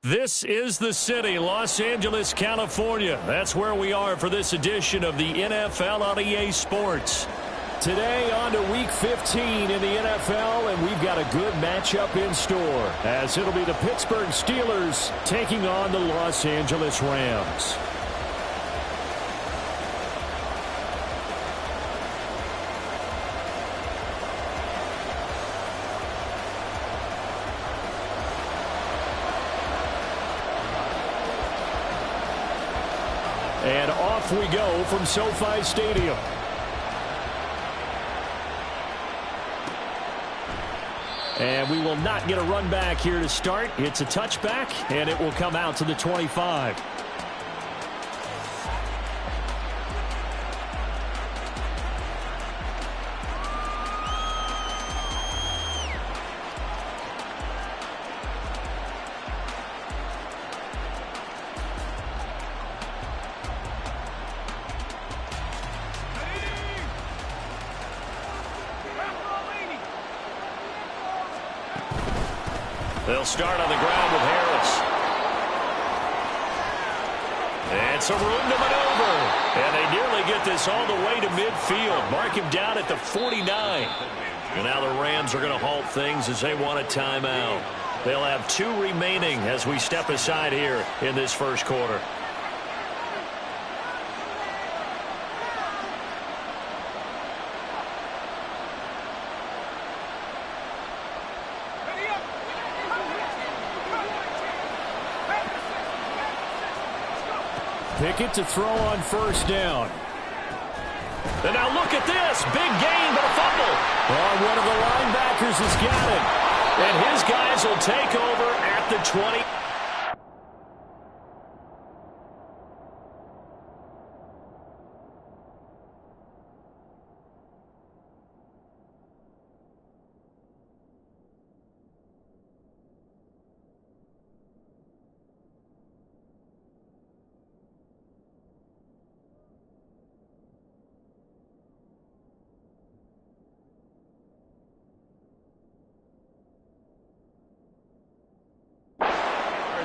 This is the city, Los Angeles, California. That's where we are for this edition of the NFL on EA Sports. Today on to Week 15 in the NFL, and we've got a good matchup in store, as it'll be the Pittsburgh Steelers taking on the Los Angeles Rams. And off we go from SoFi Stadium. And we will not get a run back here to start. It's a touchback, and it will come out to the 25. They'll start on the ground with Harris. And some room to maneuver. And they nearly get this all the way to midfield. Mark him down at the 49. And now the Rams are going to halt things as they want a timeout. They'll have 2 remaining as we step aside here in this first quarter. Pickett to throw on first down. And now look at this. Big gain, but a fumble. Oh, one of the linebackers has got it. And his guys will take over at the 20.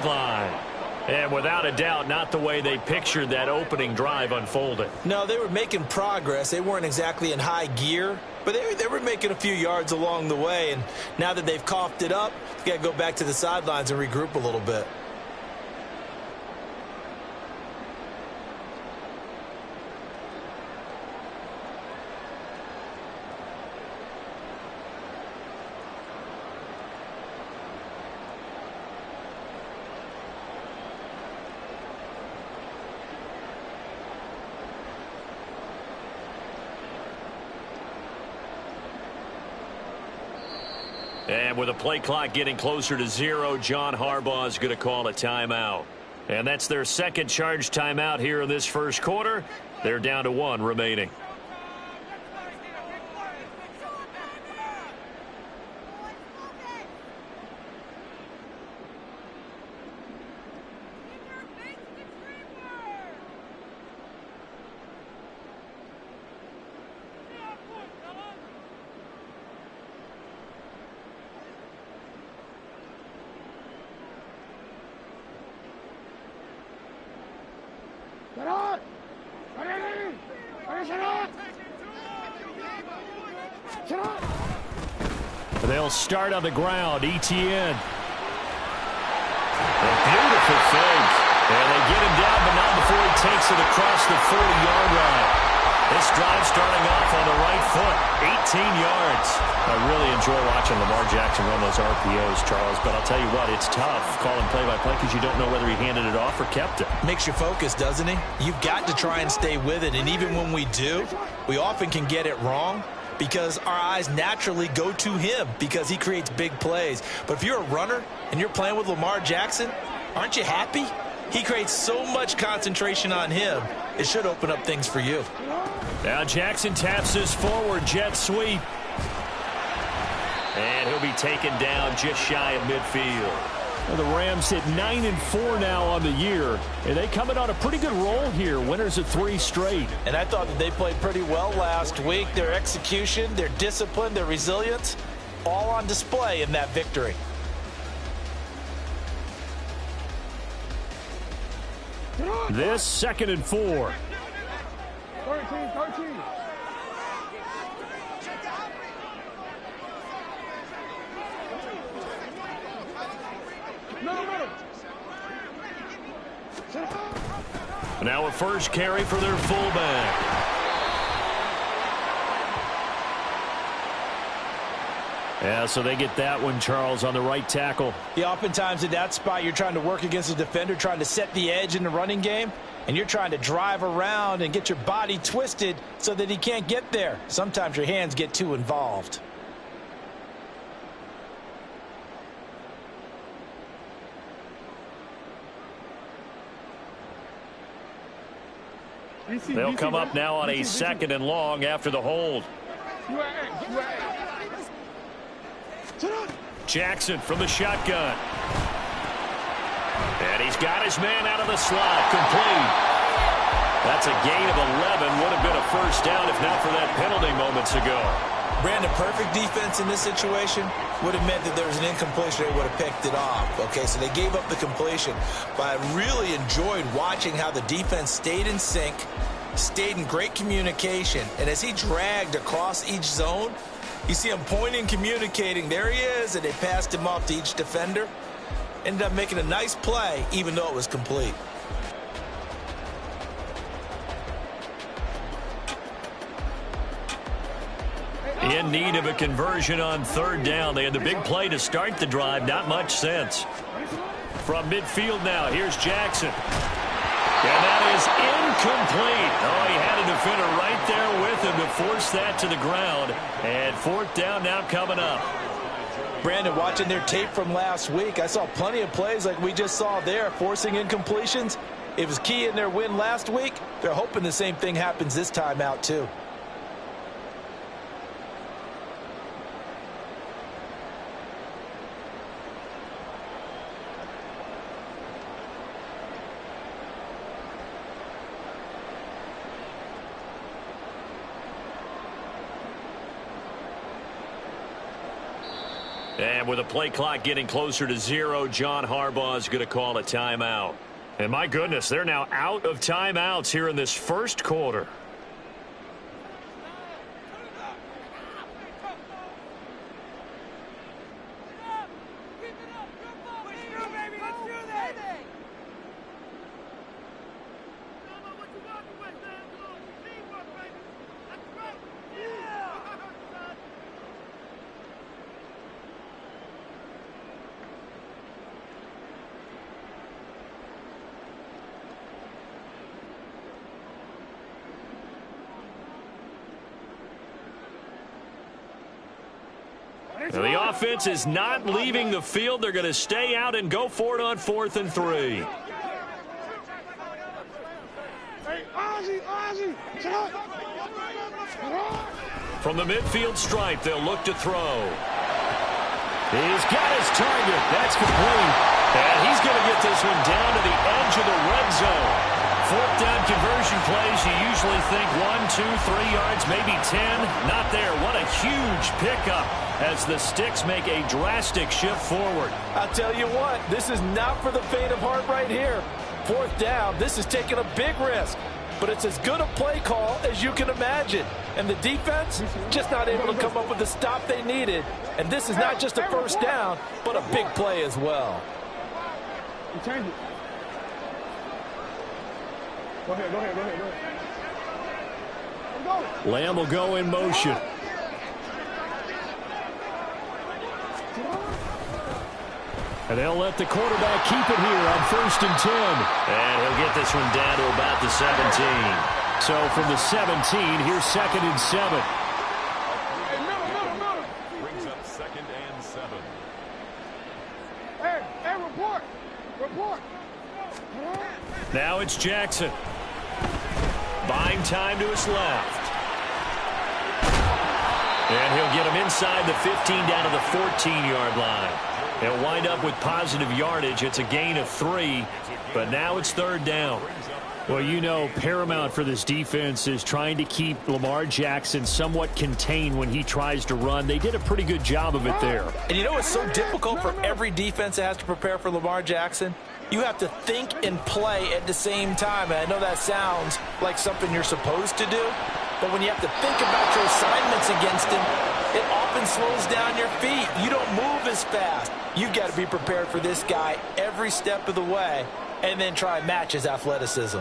Line. And without a doubt, not the way they pictured that opening drive unfolded. No, they were making progress. They weren't exactly in high gear, but they were making a few yards along the way. And now that they've coughed it up, you got to go back to the sidelines and regroup a little bit. And with the play clock getting closer to 0, John Harbaugh is going to call a timeout. And that's their second charge timeout here in this first quarter. They're down to 1 remaining. They'll start on the ground. ETN. A beautiful fake. And they get him down, but not before he takes it across the 40-yard line. This drive starting off on the right foot. 18 yards. I really enjoy watching Lamar Jackson run those RPOs, Charles, but I'll tell you what, it's tough calling play-by-play because you don't know whether he handed it off or kept it. Makes you focus, doesn't he? You've got to try and stay with it, and even when we do, we often can get it wrong because our eyes naturally go to him because he creates big plays. But if you're a runner and you're playing with Lamar Jackson, aren't you happy? He creates so much concentration on him, it should open up things for you. Now Jackson taps this forward jet sweep. And he'll be taken down just shy of midfield. Well, the Rams hit 9-4 now on the year, and they come in on a pretty good roll here. Winners of 3 straight. And I thought that they played pretty well last week. Their execution, their discipline, their resilience, all on display in that victory. This 2nd and 4. 13. Now a first carry for their fullback. Yeah, so they get that one, Charles, on the right tackle. Yeah, oftentimes in that spot, you're trying to work against a defender, trying to set the edge in the running game, and you're trying to drive around and get your body twisted so that he can't get there. Sometimes your hands get too involved. They'll come up now on a 2nd and long after the hold. Jackson from the shotgun. And he's got his man out of the slot. Complete. That's a gain of 11. Would have been a first down if not for that penalty moments ago. Brandon, perfect defense in this situation would have meant that there was an incompletion. They would have picked it off. Okay, so they gave up the completion. But I really enjoyed watching how the defense stayed in sync, stayed in great communication. And as he dragged across each zone, you see him pointing, communicating. There he is, and they passed him off to each defender. Ended up making a nice play, even though it was complete. In need of a conversion on 3rd down. They had the big play to start the drive. Not much sense. From midfield now, here's Jackson. And that is incomplete. Oh, he had a defender right there with him to force that to the ground. And 4th down now coming up. Brandon, watching their tape from last week, I saw plenty of plays like we just saw there, forcing incompletions. It was key in their win last week. They're hoping the same thing happens this time out, too. And with the play clock getting closer to 0, John Harbaugh is going to call a timeout. And my goodness, they're now out of timeouts here in this 1st quarter. Now the offense is not leaving the field. They're going to stay out and go for it on 4th and 3. From the midfield stripe, they'll look to throw. He's got his target. That's complete. And he's going to get this one down to the edge of the red zone. 4th down conversion plays, you usually think 1, 2, 3 yards, maybe 10. Not there. What a huge pickup as the Sticks make a drastic shift forward. I'll tell you what, this is not for the faint of heart right here. 4th down, this is taking a big risk. But it's as good a play call as you can imagine. And the defense just not able to come up with the stop they needed. And this is not just a first down, but a big play as well. You change it. Go ahead. Lamb will go in motion. And they'll let the quarterback keep it here on 1st and 10. And he'll get this one down to about the 17. So from the 17, here's 2nd and 7. Brings up 2nd and 7. Hey, report. Now it's Jackson. Buying time to his left. And he'll get him inside the 15 down to the 14-yard line. They'll wind up with positive yardage. It's a gain of 3, but now it's 3rd down. Well, you know, paramount for this defense is trying to keep Lamar Jackson somewhat contained when he tries to run. They did a pretty good job of it there. And you know it's so difficult for every defense that has to prepare for Lamar Jackson? You have to think and play at the same time. And I know that sounds like something you're supposed to do, but when you have to think about your assignments against him, it often slows down your feet. You don't move as fast. You've got to be prepared for this guy every step of the way and then try and match his athleticism.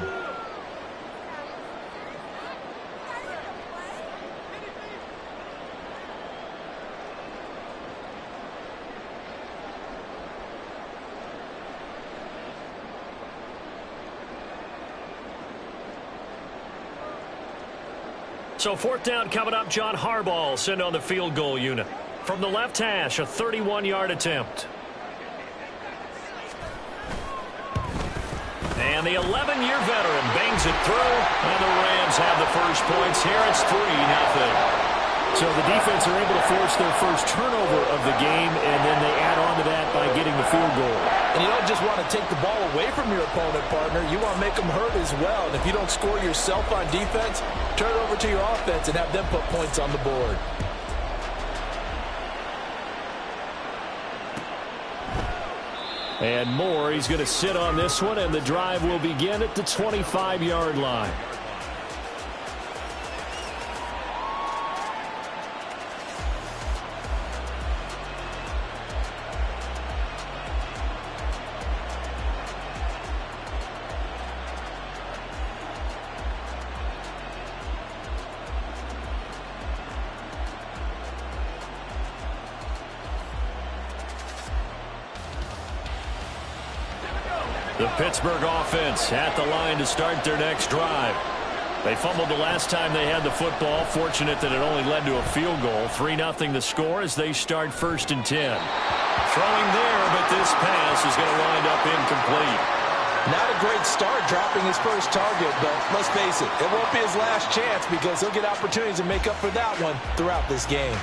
So 4th down coming up. John Harbaugh sent on the field goal unit. From the left hash, a 31-yard attempt. And the 11-year veteran bangs it through, and the Rams have the first points here. It's 3-0. So the defense are able to force their first turnover of the game, and then they add on to that by getting the field goal. And you don't just want to take the ball away from your opponent, partner. You want to make them hurt as well. And if you don't score yourself on defense, turn it over to your offense and have them put points on the board. And Moore, he's going to sit on this one, and the drive will begin at the 25-yard line. The Pittsburgh offense at the line to start their next drive. They fumbled the last time they had the football. Fortunate that it only led to a field goal. 3-0 the score as they start 1st and 10. Throwing there, but this pass is going to wind up incomplete. Not a great start dropping his first target, but let's face it, it won't be his last chance because he'll get opportunities to make up for that one throughout this game.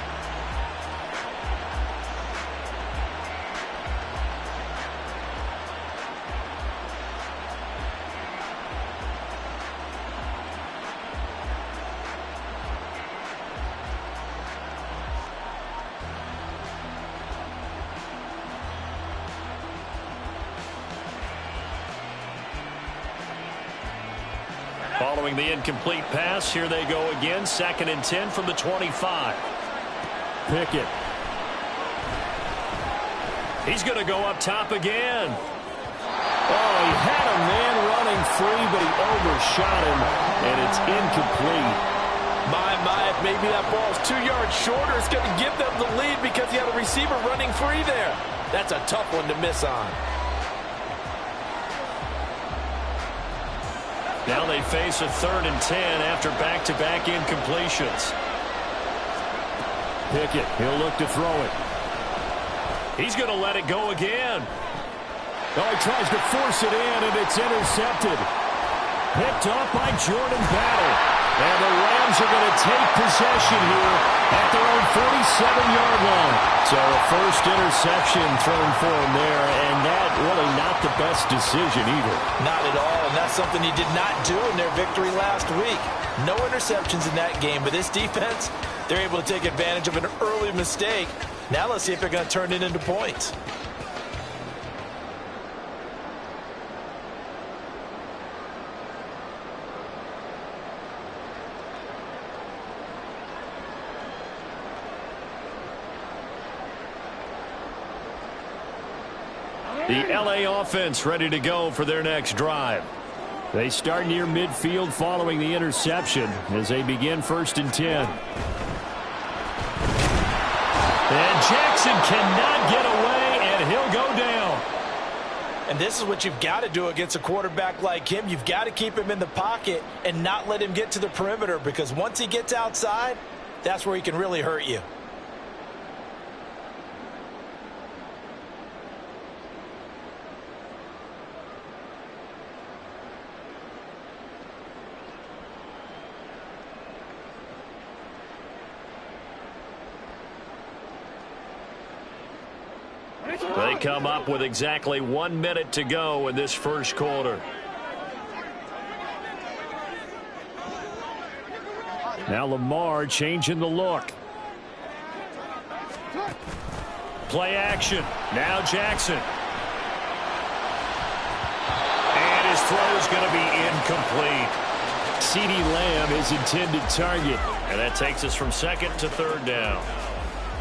Following the incomplete pass, here they go again. 2nd and 10 from the 25. Pickett. He's going to go up top again. Oh, he had a man running free, but he overshot him, and it's incomplete. My, if maybe that ball's 2 yards shorter, it's going to give them the lead because he had a receiver running free there. That's a tough one to miss on. Now they face a 3rd and 10 after back-to-back incompletions. Pickett, he'll look to throw it. He's going to let it go again. Oh, he tries to force it in, and it's intercepted. Picked off by Jordan Battle. And the Rams are going to take possession here at their own 47-yard line. So a first interception thrown for him there, and that really not the best decision either. Not at all, and that's something he did not do in their victory last week. No interceptions in that game, but this defense, they're able to take advantage of an early mistake. Now let's see if they're going to turn it into points. The LA offense ready to go for their next drive. They start near midfield following the interception as they begin 1st and 10. And Jackson cannot get away, and he'll go down. And this is what you've got to do against a quarterback like him. You've got to keep him in the pocket and not let him get to the perimeter, because once he gets outside, that's where he can really hurt you. They come up with exactly 1 minute to go in this first quarter. Now Lamar changing the look. Play action. Now Jackson. And his throw is going to be incomplete. CeeDee Lamb is intended target. And that takes us from second to third down.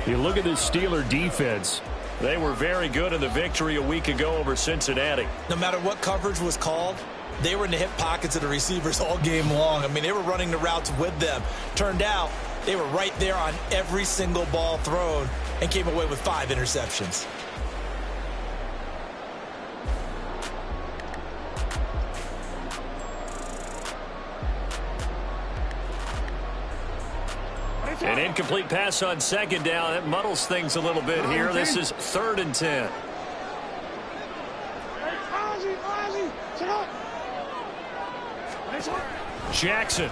You look at this Steeler defense. They were very good in the victory a week ago over Cincinnati. No matter what coverage was called, they were in the hip pockets of the receivers all game long. I mean, they were running the routes with them. Turned out they were right there on every single ball thrown and came away with 5 interceptions. An incomplete pass on second down. It muddles things a little bit here. This is 3rd and 10. Jackson.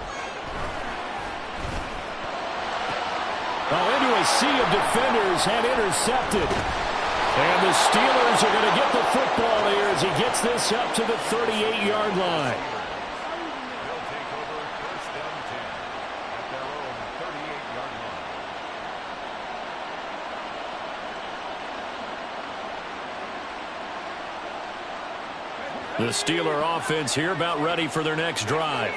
Into a sea of defenders and intercepted. And the Steelers are going to get the football here as he gets this up to the 38-yard line. The Steeler offense here about ready for their next drive.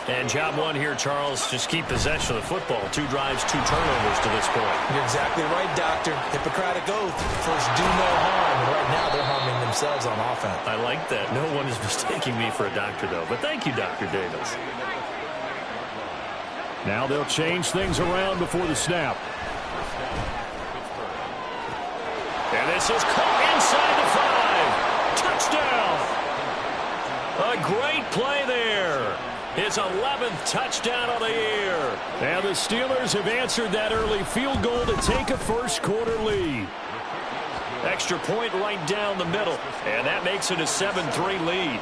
And job one here, Charles, just keep possession of the football. 2 drives, 2 turnovers to this point. You're exactly right, Doctor. Hippocratic oath. First, do no harm. And right now, they're harming themselves on offense. I like that. No one is mistaking me for a doctor, though. But thank you, Dr. Davis. Now they'll change things around before the snap. And this is caught inside the 5. Touchdown! A great play there. His 11th touchdown of the year. And the Steelers have answered that early field goal to take a first-quarter lead. Extra point right down the middle. And that makes it a 7-3 lead.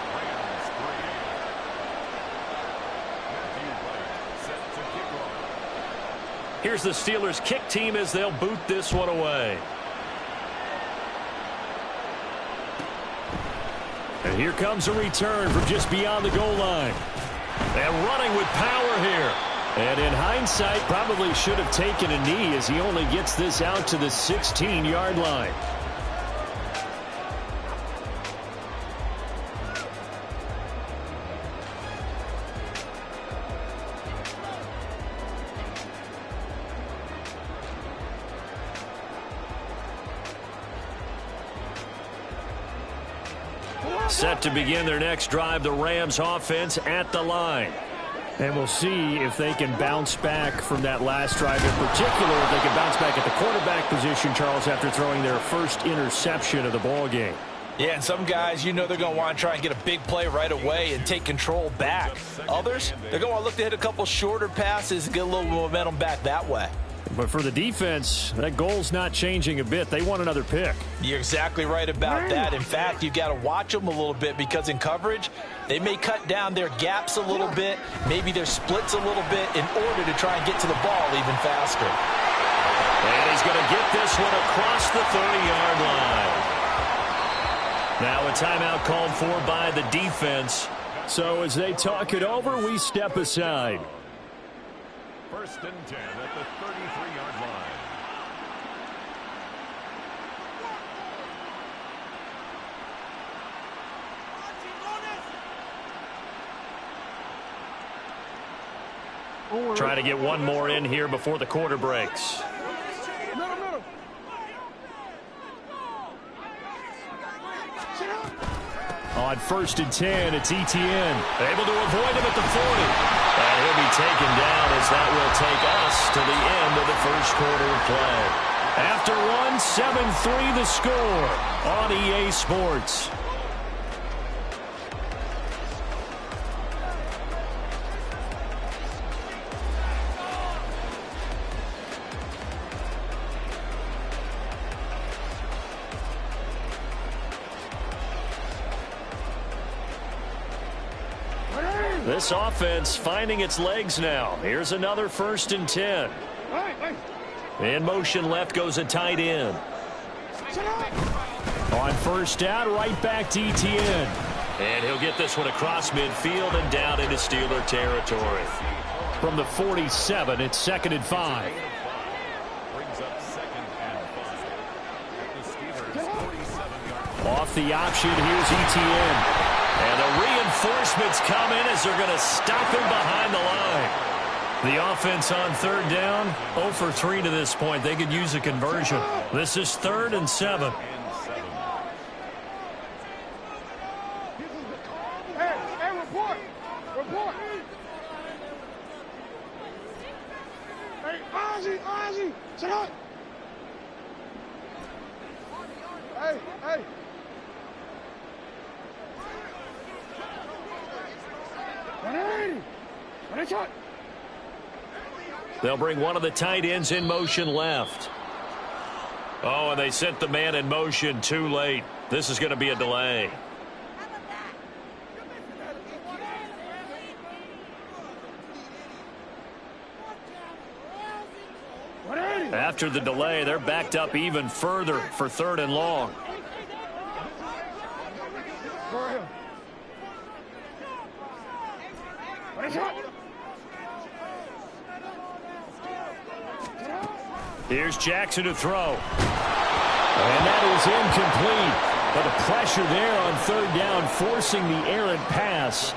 Here's the Steelers kick team as they'll boot this one away. And here comes a return from just beyond the goal line. And running with power here. And in hindsight, probably should have taken a knee as he only gets this out to the 16-yard line. Set to begin their next drive, the Rams offense at the line. And we'll see if they can bounce back from that last drive in particular, if they can bounce back at the quarterback position, Charles, after throwing their first interception of the ball game. Yeah, and some guys, you know they're going to want to try and get a big play right away and take control back. Others, they're going to look to hit a couple shorter passes and get a little momentum back that way. But for the defense, that goal's not changing a bit. They want another pick. You're exactly right about that. In fact, you've got to watch them a little bit because in coverage, they may cut down their gaps a little bit, maybe their splits a little bit in order to try and get to the ball even faster. And he's going to get this one across the 30-yard line. Now a timeout called for by the defense. So as they talk it over, we step aside. 1st and 10 at the 33-yard line. Try to get one more in here before the quarter breaks. On 1st and 10, it's Etienne. Able to avoid him at the 40. And he'll be taken down as that will take us to the end of the first quarter of play. After one, 7-3 the score on EA Sports. This offense finding its legs now. Here's another 1st and 10. In motion left goes a tight end. On 1st down, right back to Etienne. And he'll get this one across midfield and down into Steeler territory. from the 47. It's 2nd and 5. Brings up 2nd and 5. At the Steelers' 47-yard. Off the option, here's ETN. And the reinforcements come in as they're going to stop him behind the line. The offense on 3rd down, 0 for 3 to this point. They could use a conversion. This is 3rd and 7. Hey, report. Report. Hey, Ozzy, shut up. Hey. They'll bring one of the tight ends in motion left. Oh, and they sent the man in motion too late. This is going to be a delay. After the delay, they're backed up even further for 3rd and long. Here's Jackson to throw. And that is incomplete. But the pressure there on 3rd down, forcing the errant pass.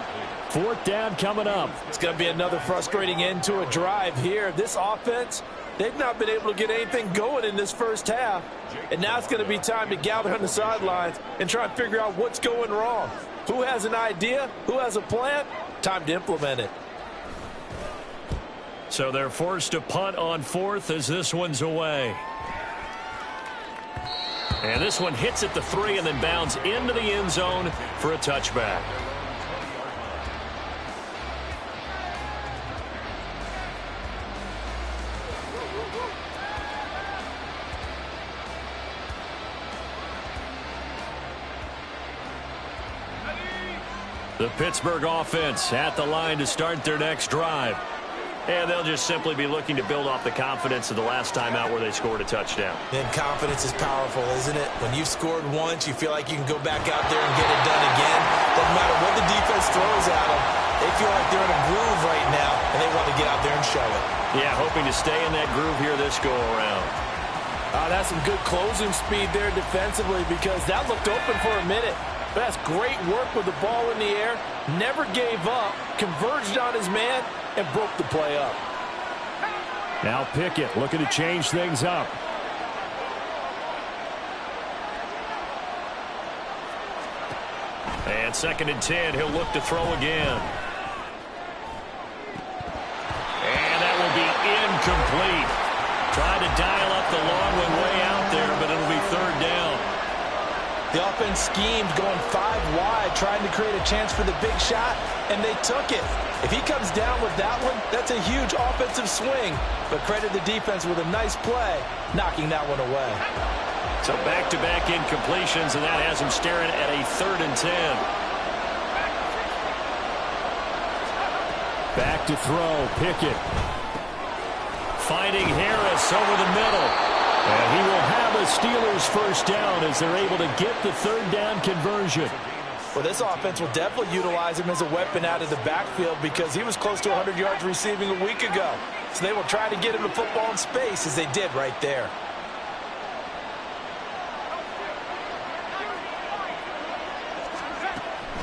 4th down coming up. It's going to be another frustrating end to a drive here. This offense, they've not been able to get anything going in this first half. And now it's going to be time to gather on the sidelines and try and figure out what's going wrong. Who has an idea? Who has a plan? Time to implement it. So they're forced to punt on 4th as this one's away. And this one hits at the 3 and then bounds into the end zone for a touchback. The Pittsburgh offense at the line to start their next drive. And they'll just simply be looking to build off the confidence of the last time out where they scored a touchdown. And confidence is powerful, isn't it? When you've scored once, you feel like you can go back out there and get it done again. Doesn't matter what the defense throws at them. They feel like they're in a groove right now, and they want to get out there and show it. Yeah, hoping to stay in that groove here this go-around. That's some good closing speed there defensively because that looked open for a minute. But that's great work with the ball in the air. Never gave up, converged on his man, and broke the play up. Now Pickett looking to change things up. And 2nd and 10, he'll look to throw again. And that will be incomplete. Tried to dial up the long one way out there, but it'll be 3rd down. The offense schemed going 5 wide, trying to create a chance for the big shot, and they took it. If he comes down with that one, that's a huge offensive swing. But credit the defense with a nice play, knocking that one away. So back-to-back incompletions, and that has him staring at a 3rd and 10. Back to throw, Pickett. Finding Harris over the middle. And he will have a Steelers first down as they're able to get the 3rd down conversion. Well, this offense will definitely utilize him as a weapon out of the backfield because he was close to 100 yards receiving a week ago. So they will try to get him the football in space as they did right there.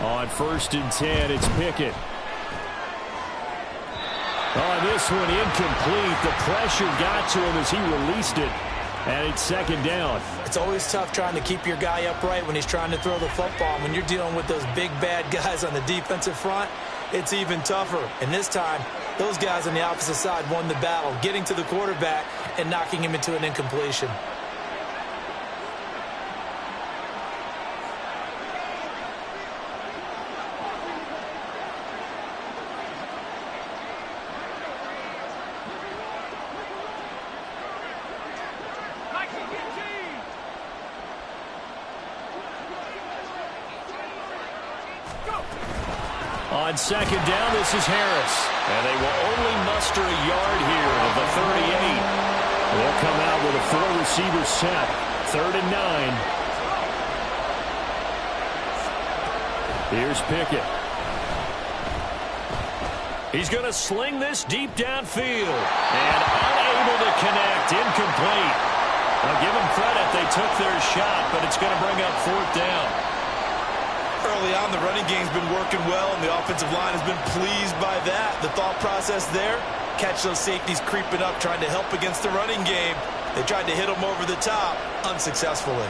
On 1st and 10, it's Pickett. Oh, this one incomplete. The pressure got to him as he released it. And it's 2nd down. It's always tough trying to keep your guy upright when he's trying to throw the football. When you're dealing with those big, bad guys on the defensive front, it's even tougher. And this time, those guys on the opposite side won the battle, getting to the quarterback and knocking him into an incompletion. On 2nd down, this is Harris. And they will only muster a yard here at the 38. They'll come out with a 4-receiver set. 3rd and 9. Here's Pickett. He's going to sling this deep downfield. And unable to connect. Incomplete. I'll give them credit. They took their shot, but it's going to bring up 4th down. Early on, the running game's been working well, and the offensive line has been pleased by that. The thought process there, catch those safeties creeping up, trying to help against the running game. They tried to hit them over the top, unsuccessfully.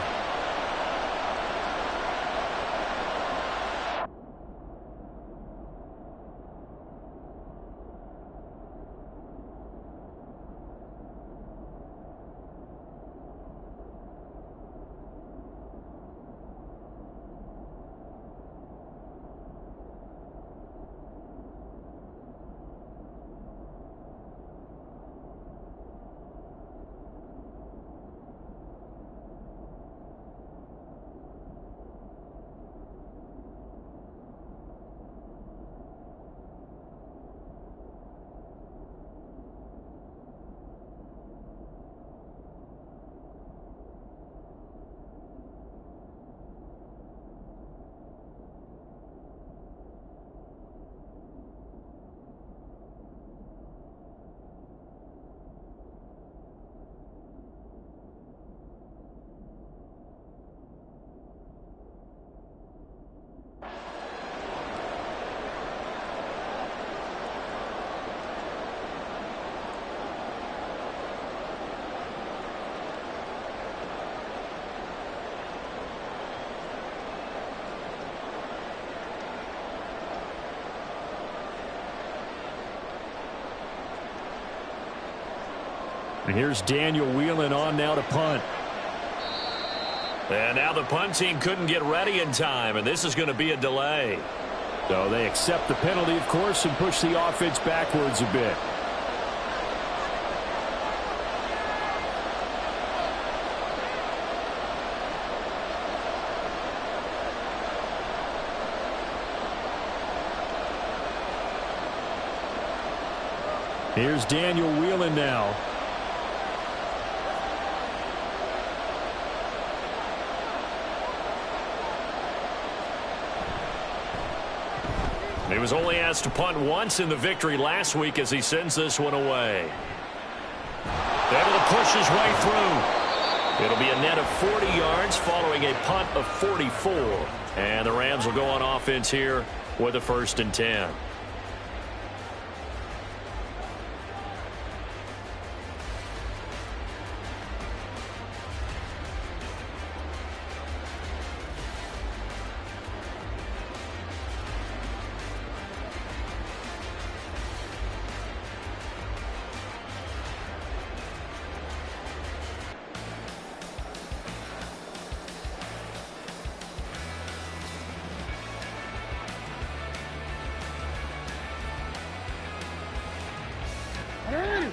And here's Daniel wheeling on now to punt. And now the punt team couldn't get ready in time, and this is going to be a delay. So they accept the penalty, of course, and push the offense backwards a bit. Here's Daniel wheeling now. He was only asked to punt once in the victory last week as he sends this one away. Able to push his way through. It'll be a net of 40 yards following a punt of 44. And the Rams will go on offense here with a 1st and 10.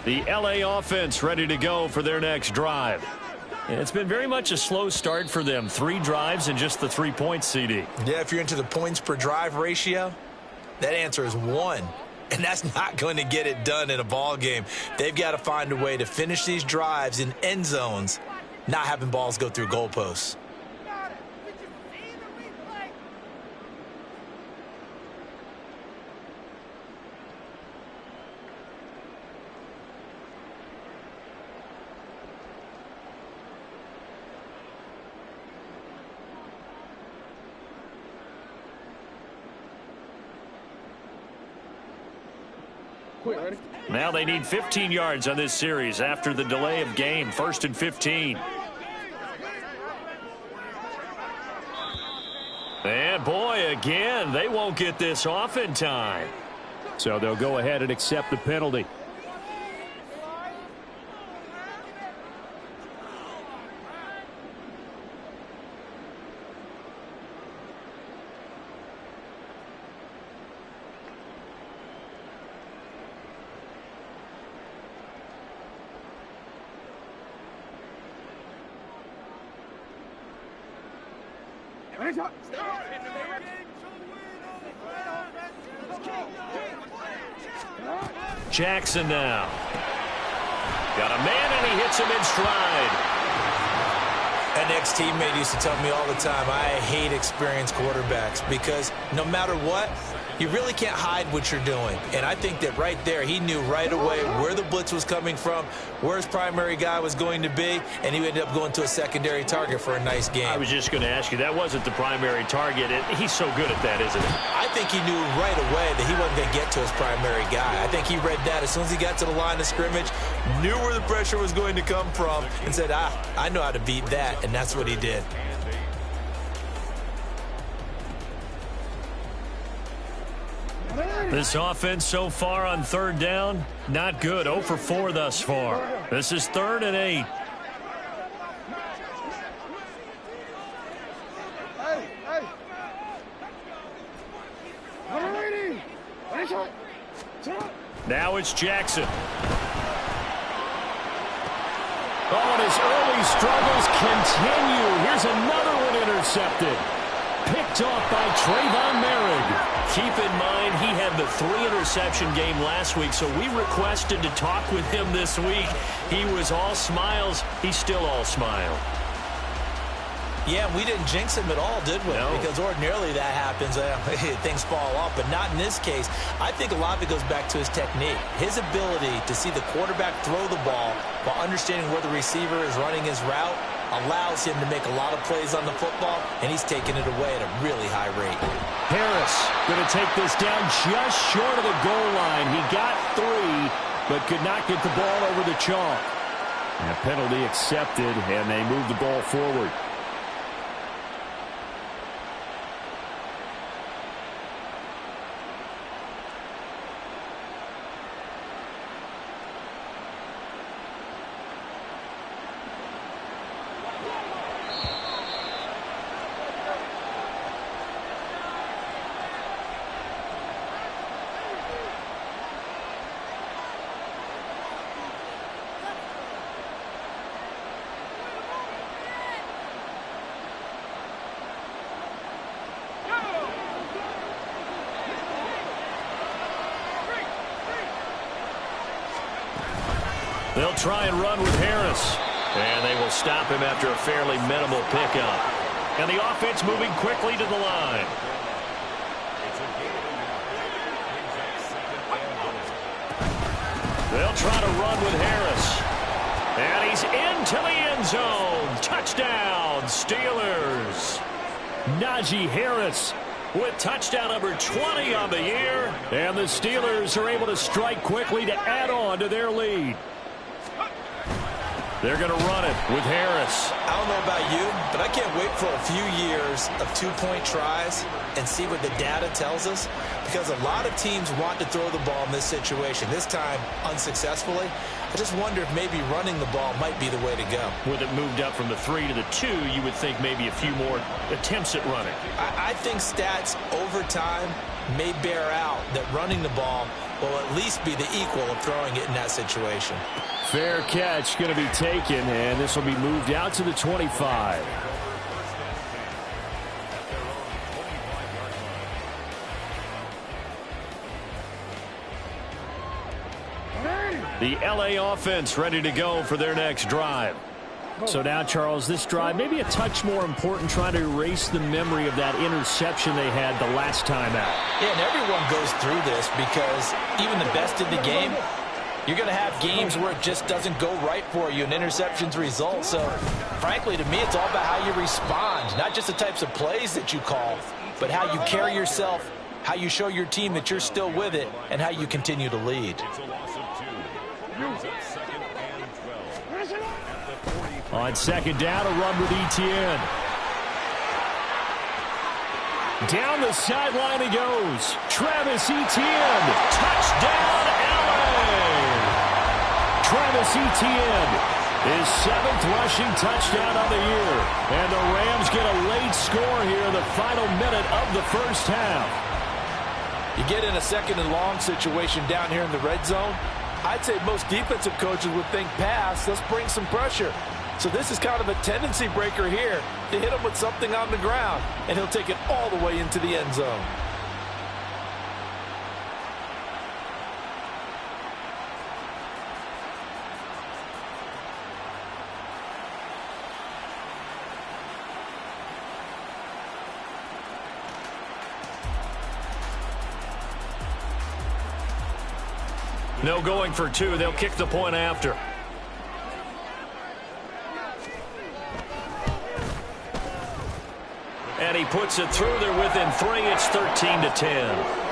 The LA offense ready to go for their next drive. And it's been very much a slow start for them. 3 drives and just the 3 points, CD. Yeah, if you're into the points per drive ratio, that answer is 1. And that's not going to get it done in a ball game. They've got to find a way to finish these drives in end zones, not having balls go through goalposts. Now they need 15 yards on this series after the delay of game. 1st and 15. And boy, again, they won't get this off in time. So they'll go ahead and accept the penalty. Jackson now. Got a man, and he hits him in stride. An ex-teammate used to tell me all the time, I hate experienced quarterbacks because no matter what, you really can't hide what you're doing. And I think that right there, he knew right away where the blitz was coming from, where his primary guy was going to be, and he ended up going to a secondary target for a nice game. I was just going to ask you, that wasn't the primary target. He's so good at that, isn't he? I think he knew right away that he wasn't going to get to his primary guy. I think he read that as soon as he got to the line of scrimmage, knew where the pressure was going to come from, and said, I know how to beat that, and that's what he did. This offense so far on third down, not good. 0 for 4 thus far. This is 3rd and 8. Now it's Jackson. Oh, and his early struggles continue. Here's another one intercepted. Picked off by Trayvon Merrick. Keep in mind, he had the 3-interception game last week, so we requested to talk with him this week. He was all smiles. He's still all smile. Yeah, we didn't jinx him at all, did we? No. Because ordinarily that happens. Things fall off, but not in this case. I think a lot of it goes back to his technique. His ability to see the quarterback throw the ball while understanding where the receiver is running his route allows him to make a lot of plays on the football, and he's taking it away at a really high rate. Harris going to take this down just short of the goal line. He got 3, but could not get the ball over the chalk. And a penalty accepted, and they move the ball forward. They'll try and run with Harris. And they will stop him after a fairly minimal pickup. And the offense moving quickly to the line. They'll try to run with Harris. And he's into the end zone. Touchdown, Steelers. Najee Harris with touchdown number 20 on the year. And the Steelers are able to strike quickly to add on to their lead. They're going to run it with Harris. I don't know about you, but I can't wait for a few years of 2-point tries and see what the data tells us, because a lot of teams want to throw the ball in this situation, this time unsuccessfully. I just wonder if maybe running the ball might be the way to go. With it moved up from the 3 to the 2, you would think maybe a few more attempts at running. I think stats over time may bear out that running the ball will at least be the equal of throwing it in that situation. Fair catch going to be taken, and this will be moved out to the 25. The LA offense ready to go for their next drive. So now, Charles, this drive maybe a touch more important, trying to erase the memory of that interception they had the last time out. Yeah, and everyone goes through this because even the best in the game, you're going to have games where it just doesn't go right for you and interceptions result. So, frankly, to me, it's all about how you respond, not just the types of plays that you call, but how you carry yourself, how you show your team that you're still with it, and how you continue to lead. On second down, a run with Etienne. Down the sideline he goes. Travis Etienne. Touchdown, LA! Travis Etienne, his 7th rushing touchdown on the year. And the Rams get a late score here in the final minute of the first half. You get in a 2nd and long situation down here in the red zone. I'd say most defensive coaches would think pass. Let's bring some pressure. So this is kind of a tendency breaker here to hit him with something on the ground, and he'll take it all the way into the end zone. No going for two. They'll kick the point after. And he puts it through. They're within 3. It's 13-10.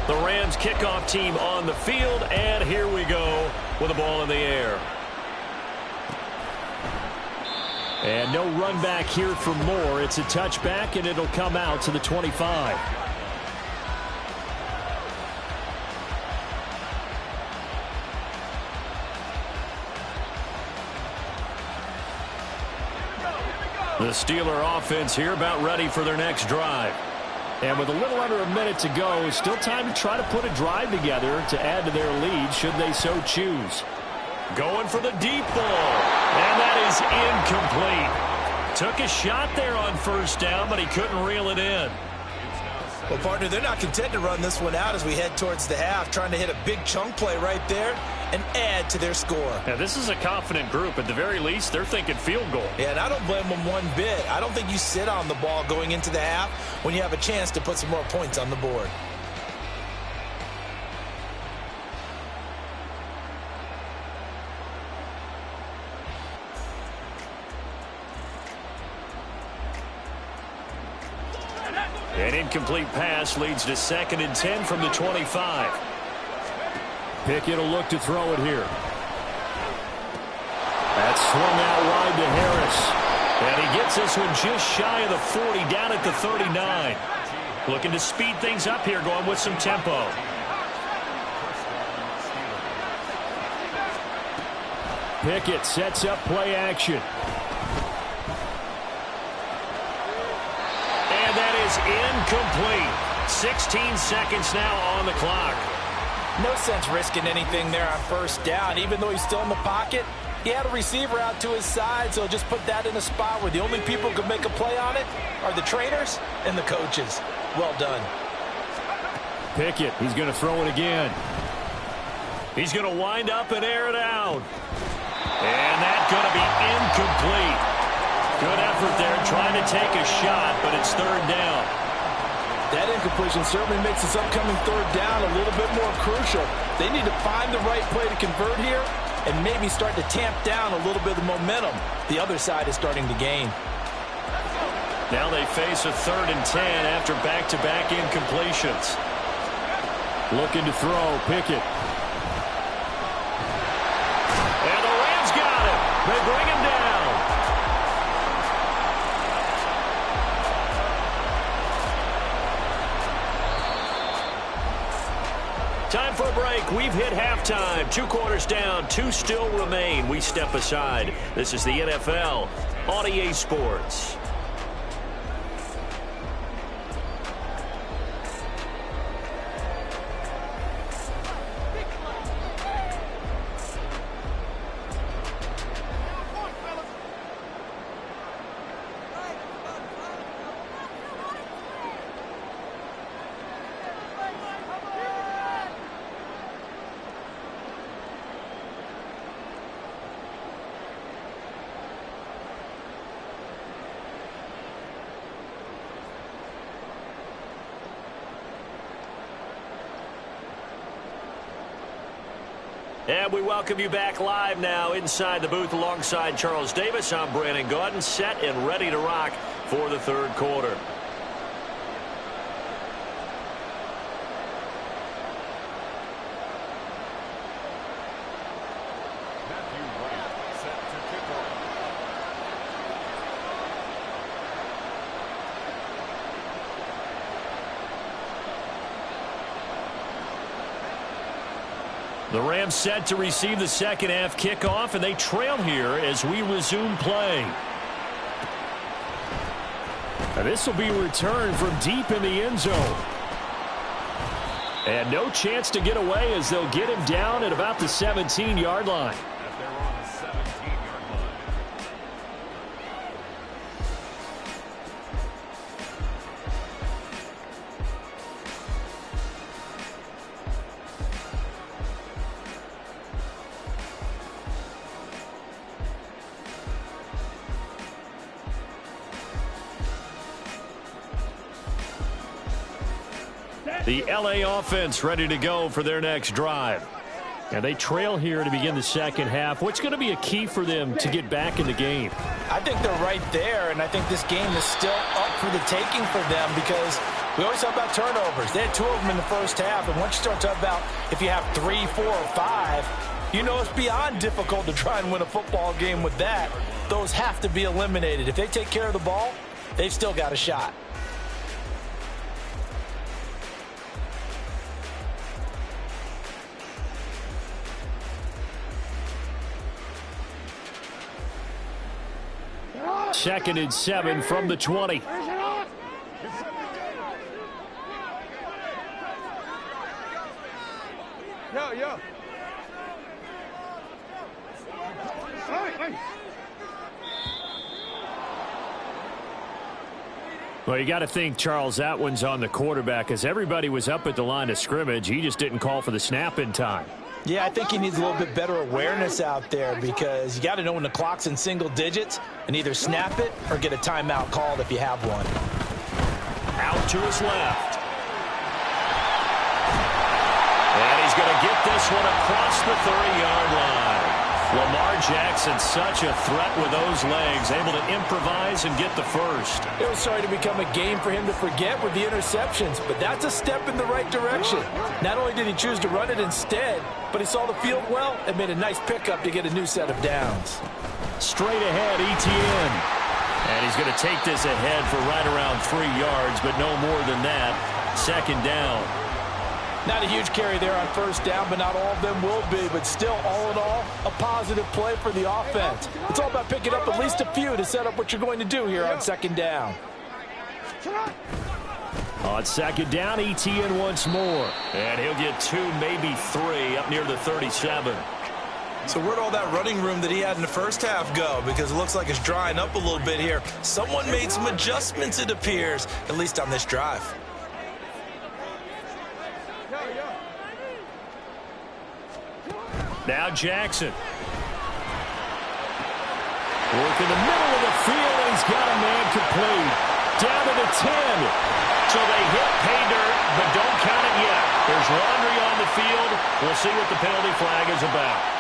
The Rams kickoff team on the field, and here we go with the ball in the air. And no run back here for Moore. It's a touchback, and it'll come out to the 25. The Steeler offense here about ready for their next drive. And with a little under a minute to go, still time to try to put a drive together to add to their lead should they so choose. Going for the deep ball. And that is incomplete. Took a shot there on first down, but he couldn't reel it in. Well, partner, they're not content to run this one out as we head towards the half, trying to hit a big chunk play right there and add to their score. Yeah, this is a confident group. At the very least, they're thinking field goal. Yeah, and I don't blame them one bit. I don't think you sit on the ball going into the half when you have a chance to put some more points on the board. An incomplete pass leads to 2nd and 10 from the 25. Pickett will look to throw it here. That's swung out wide to Harris. And he gets this one just shy of the 40, down at the 39. Looking to speed things up here, going with some tempo. Pickett sets up play action. And that is incomplete. 16 seconds now on the clock. No sense risking anything there on first down. Even though he's still in the pocket, he had a receiver out to his side, so just put that in a spot where the only people who can make a play on it are the trainers and the coaches. Well done. Pickett, he's going to throw it again. He's going to wind up and air it out. And that's going to be incomplete. Good effort there trying to take a shot, but it's 3rd down. That incompletion certainly makes this upcoming 3rd down a little bit more crucial. They need to find the right play to convert here and maybe start to tamp down a little bit of the momentum the other side is starting to gain. Now they face a 3rd and 10 after back-to-back incompletions. Looking to throw, Pickett. And the Rams got him. They bring him down. Time for a break. We've hit halftime. 2 quarters down. 2 still remain. We step aside. This is the NFL on EA Sports. And we welcome you back live now inside the booth alongside Charles Davis. I'm Brandon Gaudin, set and ready to rock for the 3rd quarter. The Rams set to receive the 2nd half kickoff, and they trail here as we resume play. And this will be returned from deep in the end zone. And no chance to get away as they'll get him down at about the 17-yard line. They're on the 17-yard line. The LA offense ready to go for their next drive. And they trail here to begin the second half. What's going to be a key for them to get back in the game? I think they're right there, and I think this game is still up for the taking for them because we always talk about turnovers. They had 2 of them in the first half, and once you start talking about if you have 3, 4, or 5, you know it's beyond difficult to try and win a football game with that. Those have to be eliminated. If they take care of the ball, they've still got a shot. Second and 7 from the 20. Yo. Well, you got to think, Charles, that one's on the quarterback as everybody was up at the line of scrimmage. He just didn't call for the snap in time. Yeah, I think he needs a little bit better awareness out there because you got to know when the clock's in single digits and either snap it or get a timeout called if you have one. Out to his left. And he's going to get this one across the 30-yard line. Lamar Jackson, such a threat with those legs, able to improvise and get the first. It was starting to become a game for him to forget with the interceptions, but that's a step in the right direction. Not only did he choose to run it instead, but he saw the field well and made a nice pickup to get a new set of downs. Straight ahead, Etienne. And he's going to take this ahead for right around 3 yards, but no more than that. Second down. Not a huge carry there on first down, but not all of them will be. But still, all in all, a positive play for the offense. It's all about picking up at least a few to set up what you're going to do here on second down. On second down, Etienne once more. And he'll get 2, maybe 3 up near the 37. So where'd all that running room that he had in the first half go? Because it looks like it's drying up a little bit here. Someone made some adjustments, it appears, at least on this drive. Now Jackson. Working the middle of the field, and he's got a man complete. Down to the 10. So they hit pay dirt, but don't count it yet. There's laundry on the field. We'll see what the penalty flag is about.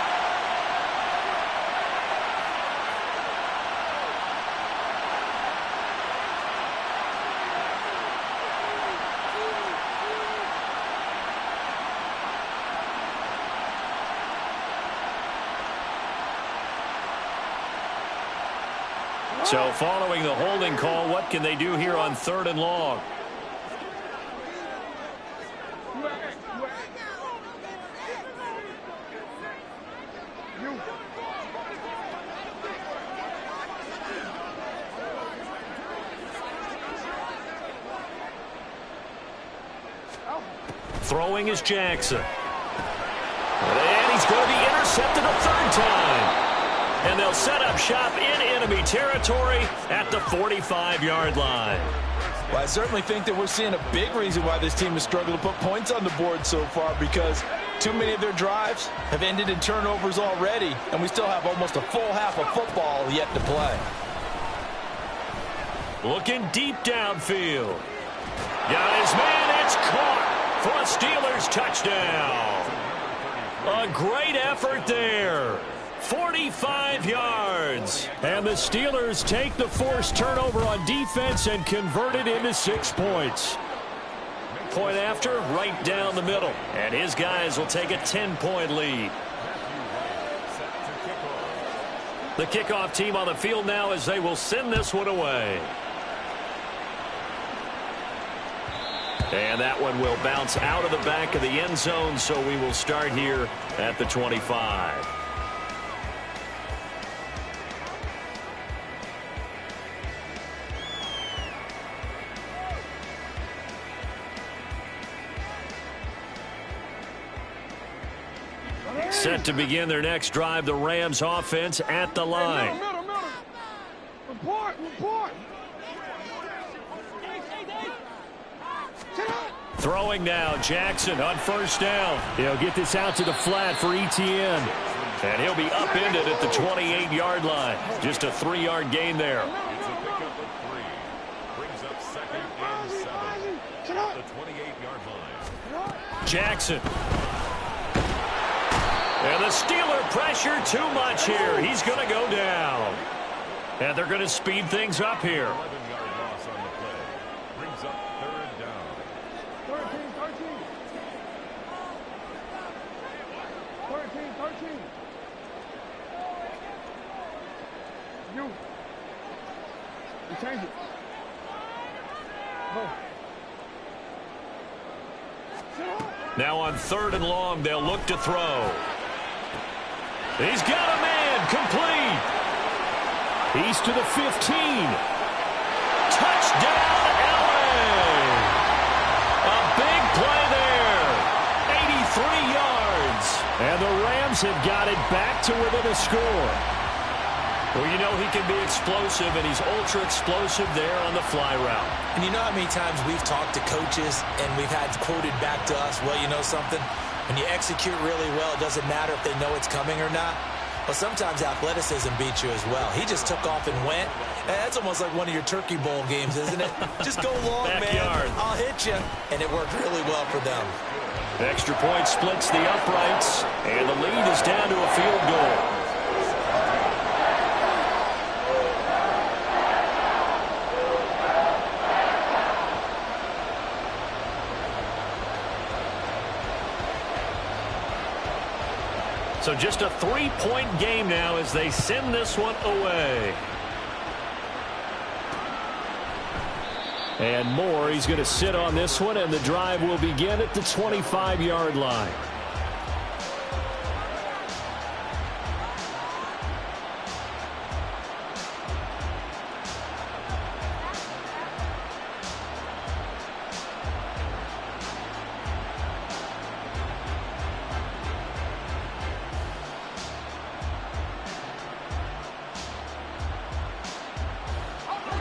So following the holding call, what can they do here on 3rd and long? Throwing is Jackson. And he's going to be intercepted a 3rd time. And they'll set up shop in enemy territory at the 45-yard line. Well, I certainly think that we're seeing a big reason why this team has struggled to put points on the board so far, because too many of their drives have ended in turnovers already, and we still have almost a full half of football yet to play. Looking deep downfield. Got his man, it's caught for a Steelers touchdown. A great effort there. 45 yards. And the Steelers take the forced turnover on defense and convert it into 6 points. Point after, right down the middle. And his guys will take a 10-point lead. The kickoff team on the field now as they will send this one away. And that one will bounce out of the back of the end zone, so we will start here at the 25. Set to begin their next drive, the Rams offense at the line. Middle. Report. Throwing now, Jackson on first down. He'll get this out to the flat for Etienne. And he'll be upended at the 28-yard line. Just a 3-yard gain there. It's a pickup of 3. Brings up 2nd and 7. The 28-yard line. Jackson. And the Steeler pressure too much here. He's going to go down. And they're going to speed things up here. 11-yard loss on the play. Brings up third down. 13. 13. You change it. Go. Now on 3rd and long, they'll look to throw. He's got a man, complete. He's to the 15. Touchdown, LA. A big play there. 83 yards. And the Rams have got it back to within a score. Well, you know he can be explosive, and he's ultra-explosive there on the fly route. And you know how many times we've talked to coaches and we've had quoted back to us, well, you know something? When you execute really well, it doesn't matter if they know it's coming or not. But sometimes athleticism beats you as well. He just took off and went. And that's almost like one of your Turkey Bowl games, isn't it? Just go long, Backyard. man. I'll hit you. And it worked really well for them. Extra point splits the uprights, and the lead is down to a field goal. So just a 3-point game now as they send this one away. And Moore, he's going to sit on this one, and the drive will begin at the 25-yard line.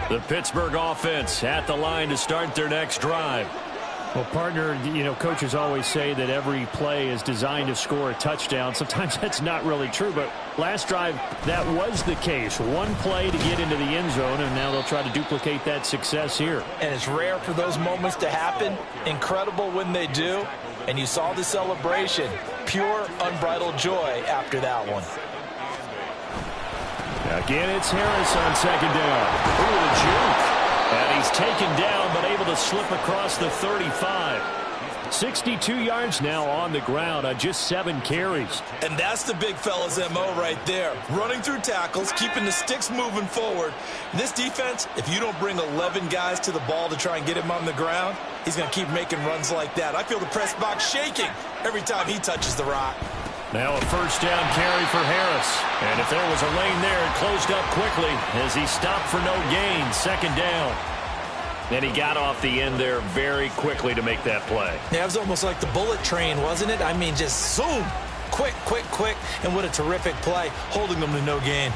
The Pittsburgh offense at the line to start their next drive. Well, partner, you know, coaches always say that every play is designed to score a touchdown. Sometimes that's not really true, but last drive, that was the case. One play to get into the end zone, and now they'll try to duplicate that success here. And it's rare for those moments to happen. Incredible when they do. And you saw the celebration. Pure, unbridled joy after that one. Again, it's Harris on 2nd down. Ooh, the juke. And he's taken down, but able to slip across the 35. 62 yards now on the ground on just 7 carries. And that's the big fella's MO right there. Running through tackles, keeping the sticks moving forward. This defense, if you don't bring 11 guys to the ball to try and get him on the ground, he's going to keep making runs like that. I feel the press box shaking every time he touches the rock. Now a 1st down carry for Harris. And if there was a lane there, it closed up quickly as he stopped for no gain. 2nd down. And he got off the end there very quickly to make that play. Yeah, it was almost like the bullet train, wasn't it? I mean, just zoom. Quick, quick, quick. And what a terrific play, holding them to no gain.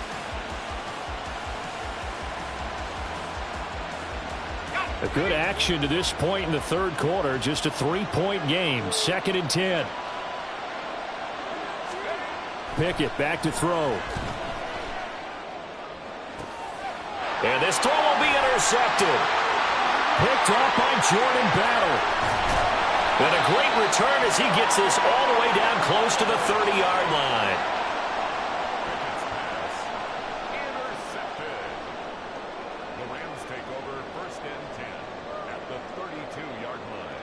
A good action to this point in the 3rd quarter. Just a 3-point game. 2nd and 10. Pickett back to throw. And this throw will be intercepted. Picked off by Jordan Battle. And a great return as he gets this all the way down close to the 30-yard line. Intercepted. The Rams take over 1st and 10 at the 32-yard line.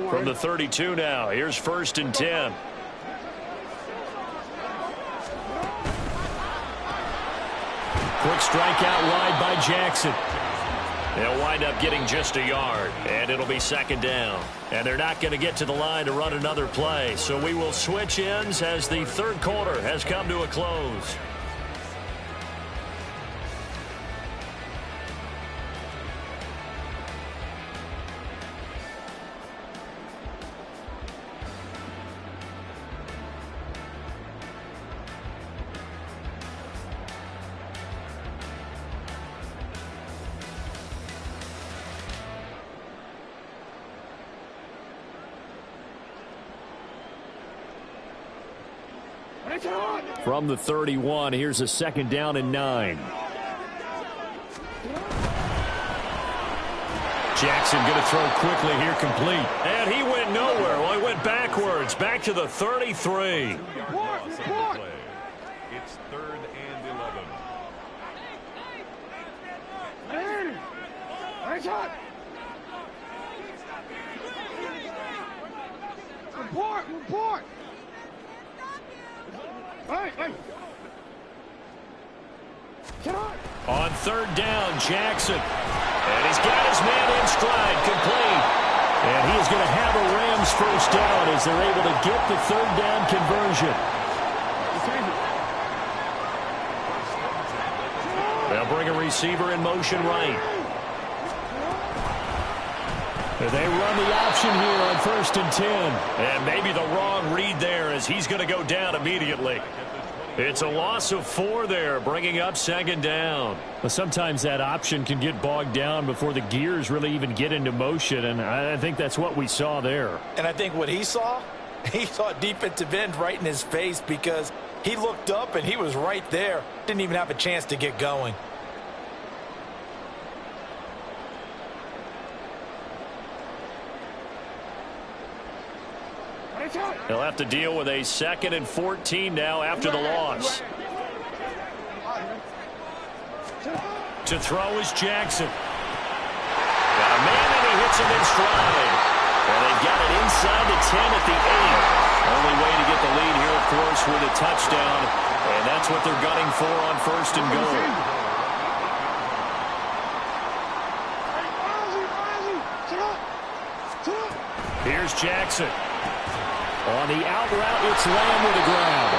From the 32 now, here's 1st and 10. Quick strike out wide by Jackson. They'll wind up getting just a yard, and it'll be 2nd down. And they're not going to get to the line to run another play, so we will switch ends as the 3rd quarter has come to a close. From the 31, here's a 2nd down and 9. Jackson going to throw quickly here, complete. And he went nowhere. Well, he went backwards, back to the 33. It's 3rd and 11. Report. Hey. On 3rd down, Jackson. And he's got his man in stride, complete. And he is going to have a Rams 1st down as they're able to get the 3rd down conversion. They'll bring a receiver in motion right. They run the option here on 1st and 10. And maybe the wrong read there as he's going to go down immediately. It's a loss of 4 there, bringing up 2nd down. Well, sometimes that option can get bogged down before the gears really even get into motion, and I think that's what we saw there. And I think what he saw defensive end right in his face because he looked up and he was right there. Didn't even have a chance to get going. He'll have to deal with a 2nd and 14 now after the loss. To throw is Jackson. Got a man and he hits him in stride. And they've got it inside the 10 at the 8. Only way to get the lead here, of course, with a touchdown. And that's what they're gunning for on 1st and goal. Here's Jackson. On the out route, it's Lamb with a grab.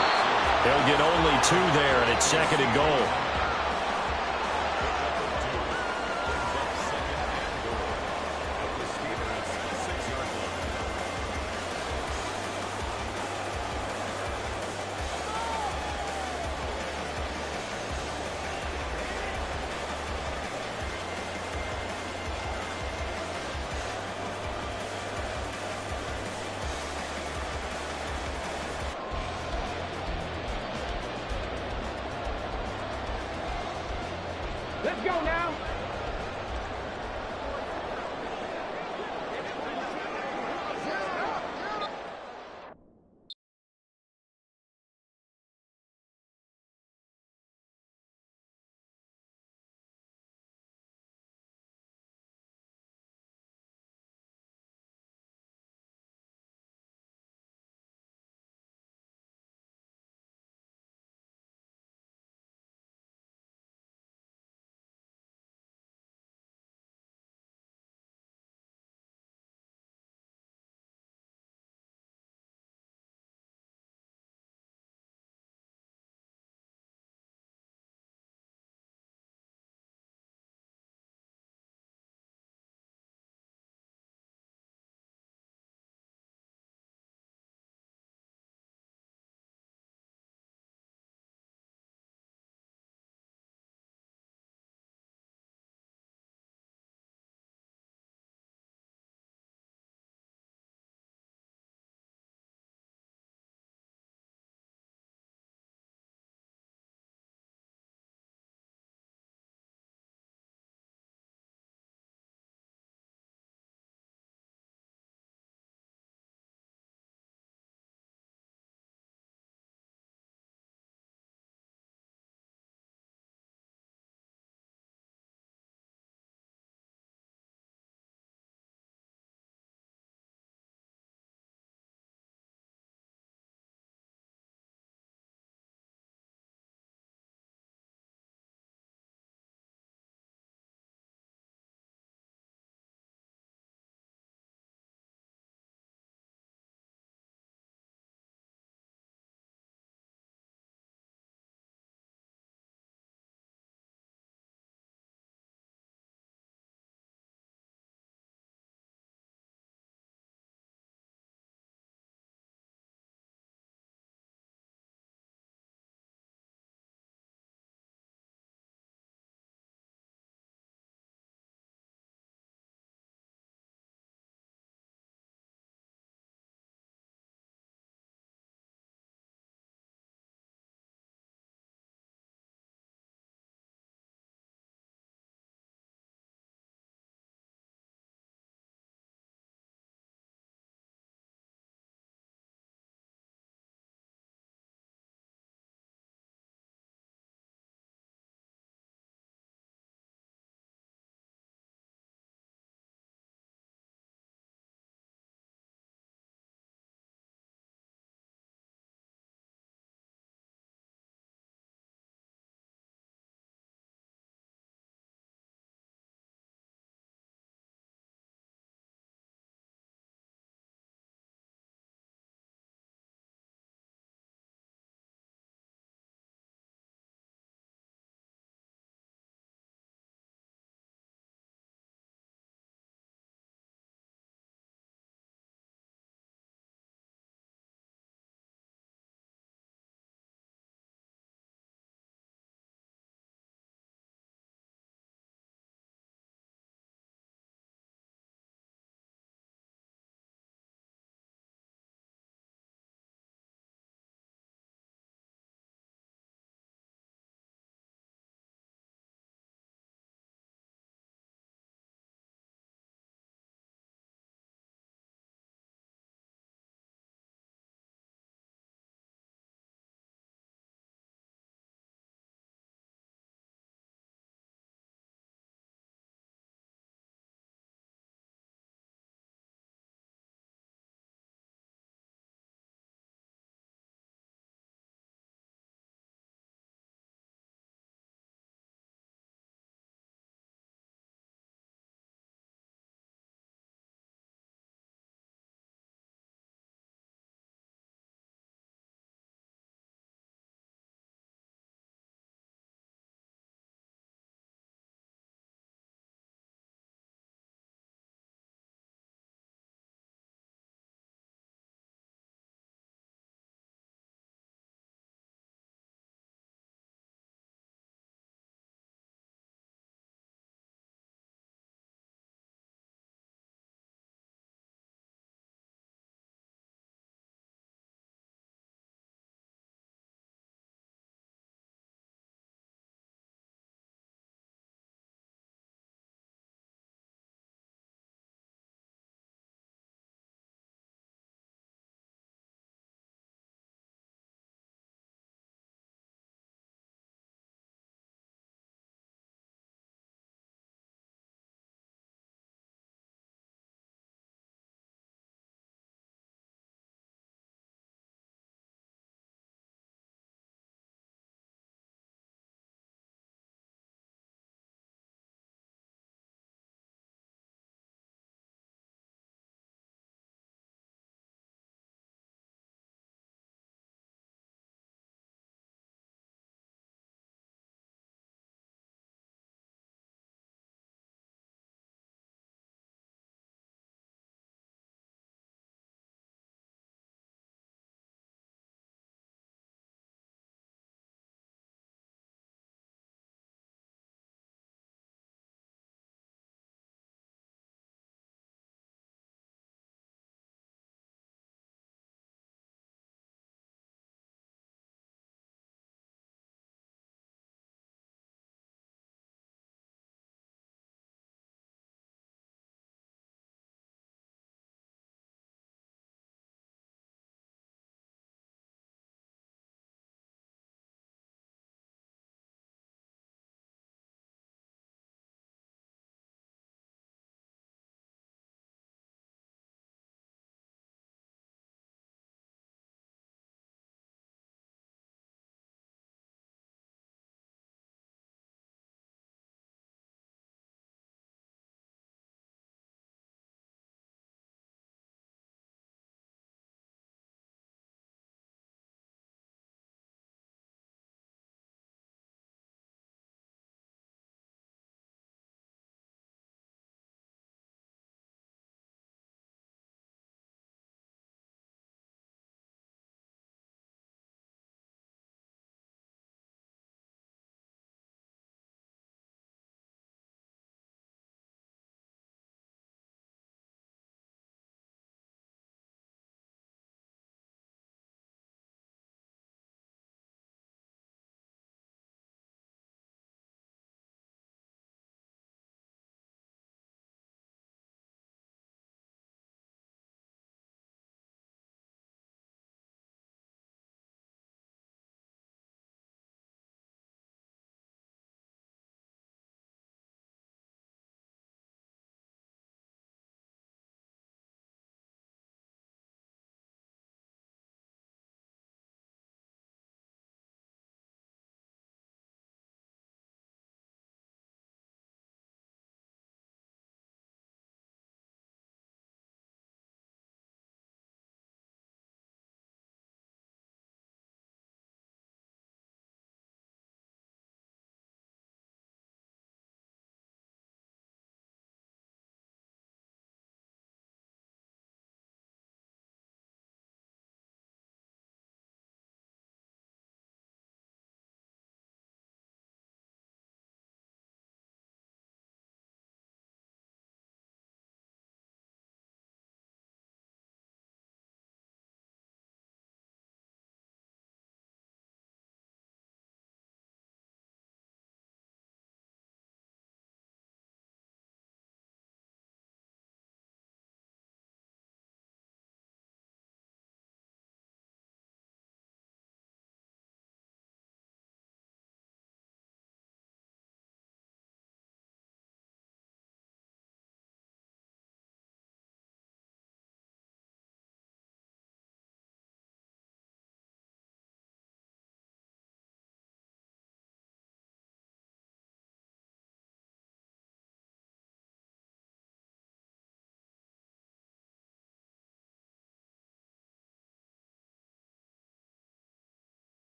They'll get only 2 there, and it's 2nd and goal.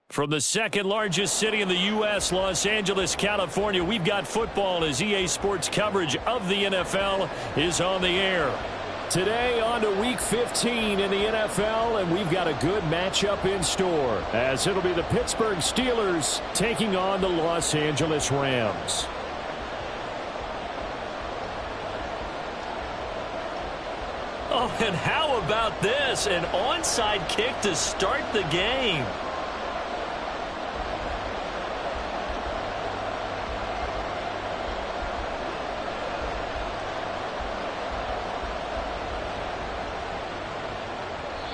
From the second largest city in the U.S., Los Angeles, California, we've got football as EA Sports coverage of the NFL is on the air. Today on to Week 15 in the NFL, and we've got a good matchup in store, as it'll be the Pittsburgh Steelers taking on the Los Angeles Rams. Oh, and how about this? An onside kick to start the game.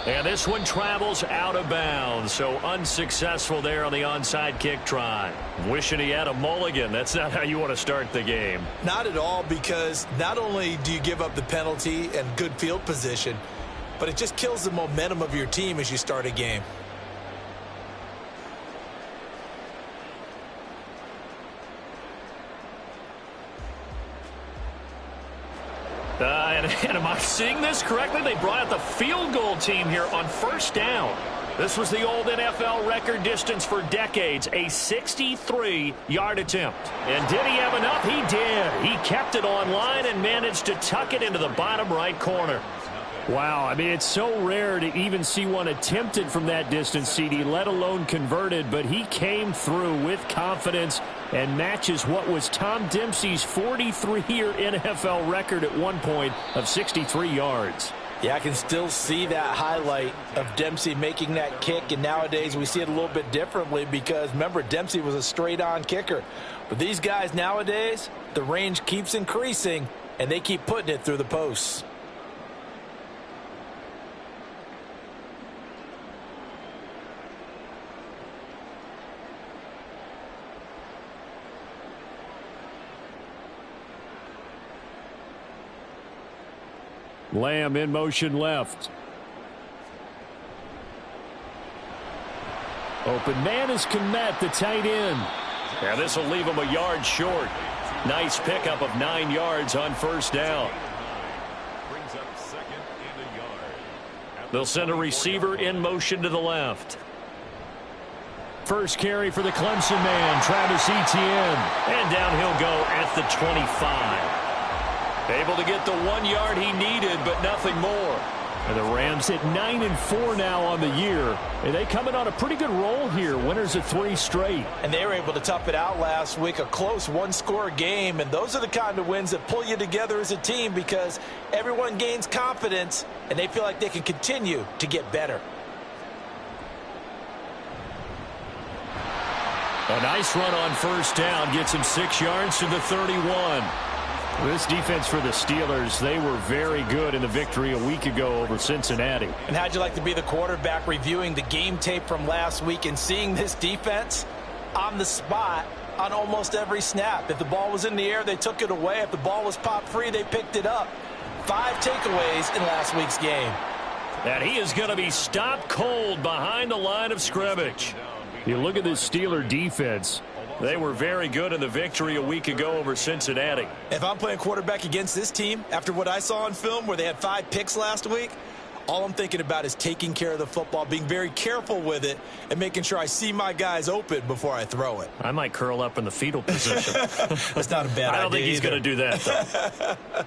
And this one travels out of bounds, so unsuccessful there on the onside kick try. Wishing he had a mulligan. That's not how you want to start the game. Not at all, because not only do you give up the penalty and good field position, but it just kills the momentum of your team as you start a game. And am I seeing this correctly? They brought out the field goal team here on first down. This was the old NFL record distance for decades, a 63-yard attempt. And did he have enough? He did. He kept it on line and managed to tuck it into the bottom right corner. Wow, I mean, it's so rare to even see one attempted from that distance, CD, let alone converted, but he came through with confidence and matches what was Tom Dempsey's 43-year NFL record at one point of 63 yards. Yeah, I can still see that highlight of Dempsey making that kick, and nowadays we see it a little bit differently because, remember, Dempsey was a straight-on kicker. But these guys nowadays, the range keeps increasing, and they keep putting it through the posts. Lamb in motion left. Open man is Komet, the tight end. Yeah, this will leave him a yard short. Nice pickup of 9 yards on first down. They'll send a receiver in motion to the left. First carry for the Clemson man, Travis Etienne. And down he'll go at the 25. Able to get the 1 yard he needed, but nothing more. And the Rams hit 9-4 now on the year. And they come in on a pretty good roll here. Winners of 3 straight. And they were able to tough it out last week. A close one-score game. And those are the kind of wins that pull you together as a team because everyone gains confidence and they feel like they can continue to get better. A nice run on first down. Gets him 6 yards to the 31. This defense for the Steelers, they were very good in the victory a week ago over Cincinnati. And how'd you like to be the quarterback reviewing the game tape from last week and seeing this defense on the spot on almost every snap? If the ball was in the air, they took it away. If the ball was popped free, they picked it up. 5 takeaways in last week's game. And he is going to be stopped cold behind the line of scrimmage. You look at this Steeler defense. They were very good in the victory a week ago over Cincinnati. If I'm playing quarterback against this team, after what I saw on film where they had 5 picks last week, all I'm thinking about is taking care of the football, being very careful with it, and making sure I see my guys open before I throw it. I might curl up in the fetal position. That's not a bad idea. I don't think he's going to do that, though.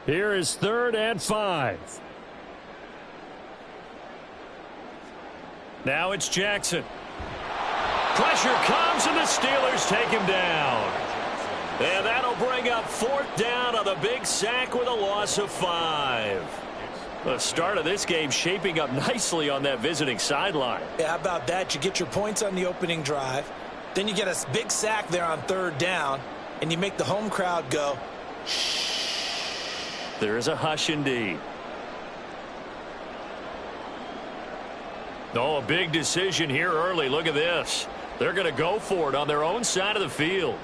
Here is 3rd and 5. Now it's Jackson. Pressure comes and the Steelers take him down. And that'll bring up 4th down on the big sack with a loss of 5. The start of this game shaping up nicely on that visiting sideline. Yeah, how about that? You get your points on the opening drive. Then you get a big sack there on 3rd down. And you make the home crowd go, shh. There is a hush indeed. Oh, a big decision here early. Look at this. They're going to go for it on their own side of the field.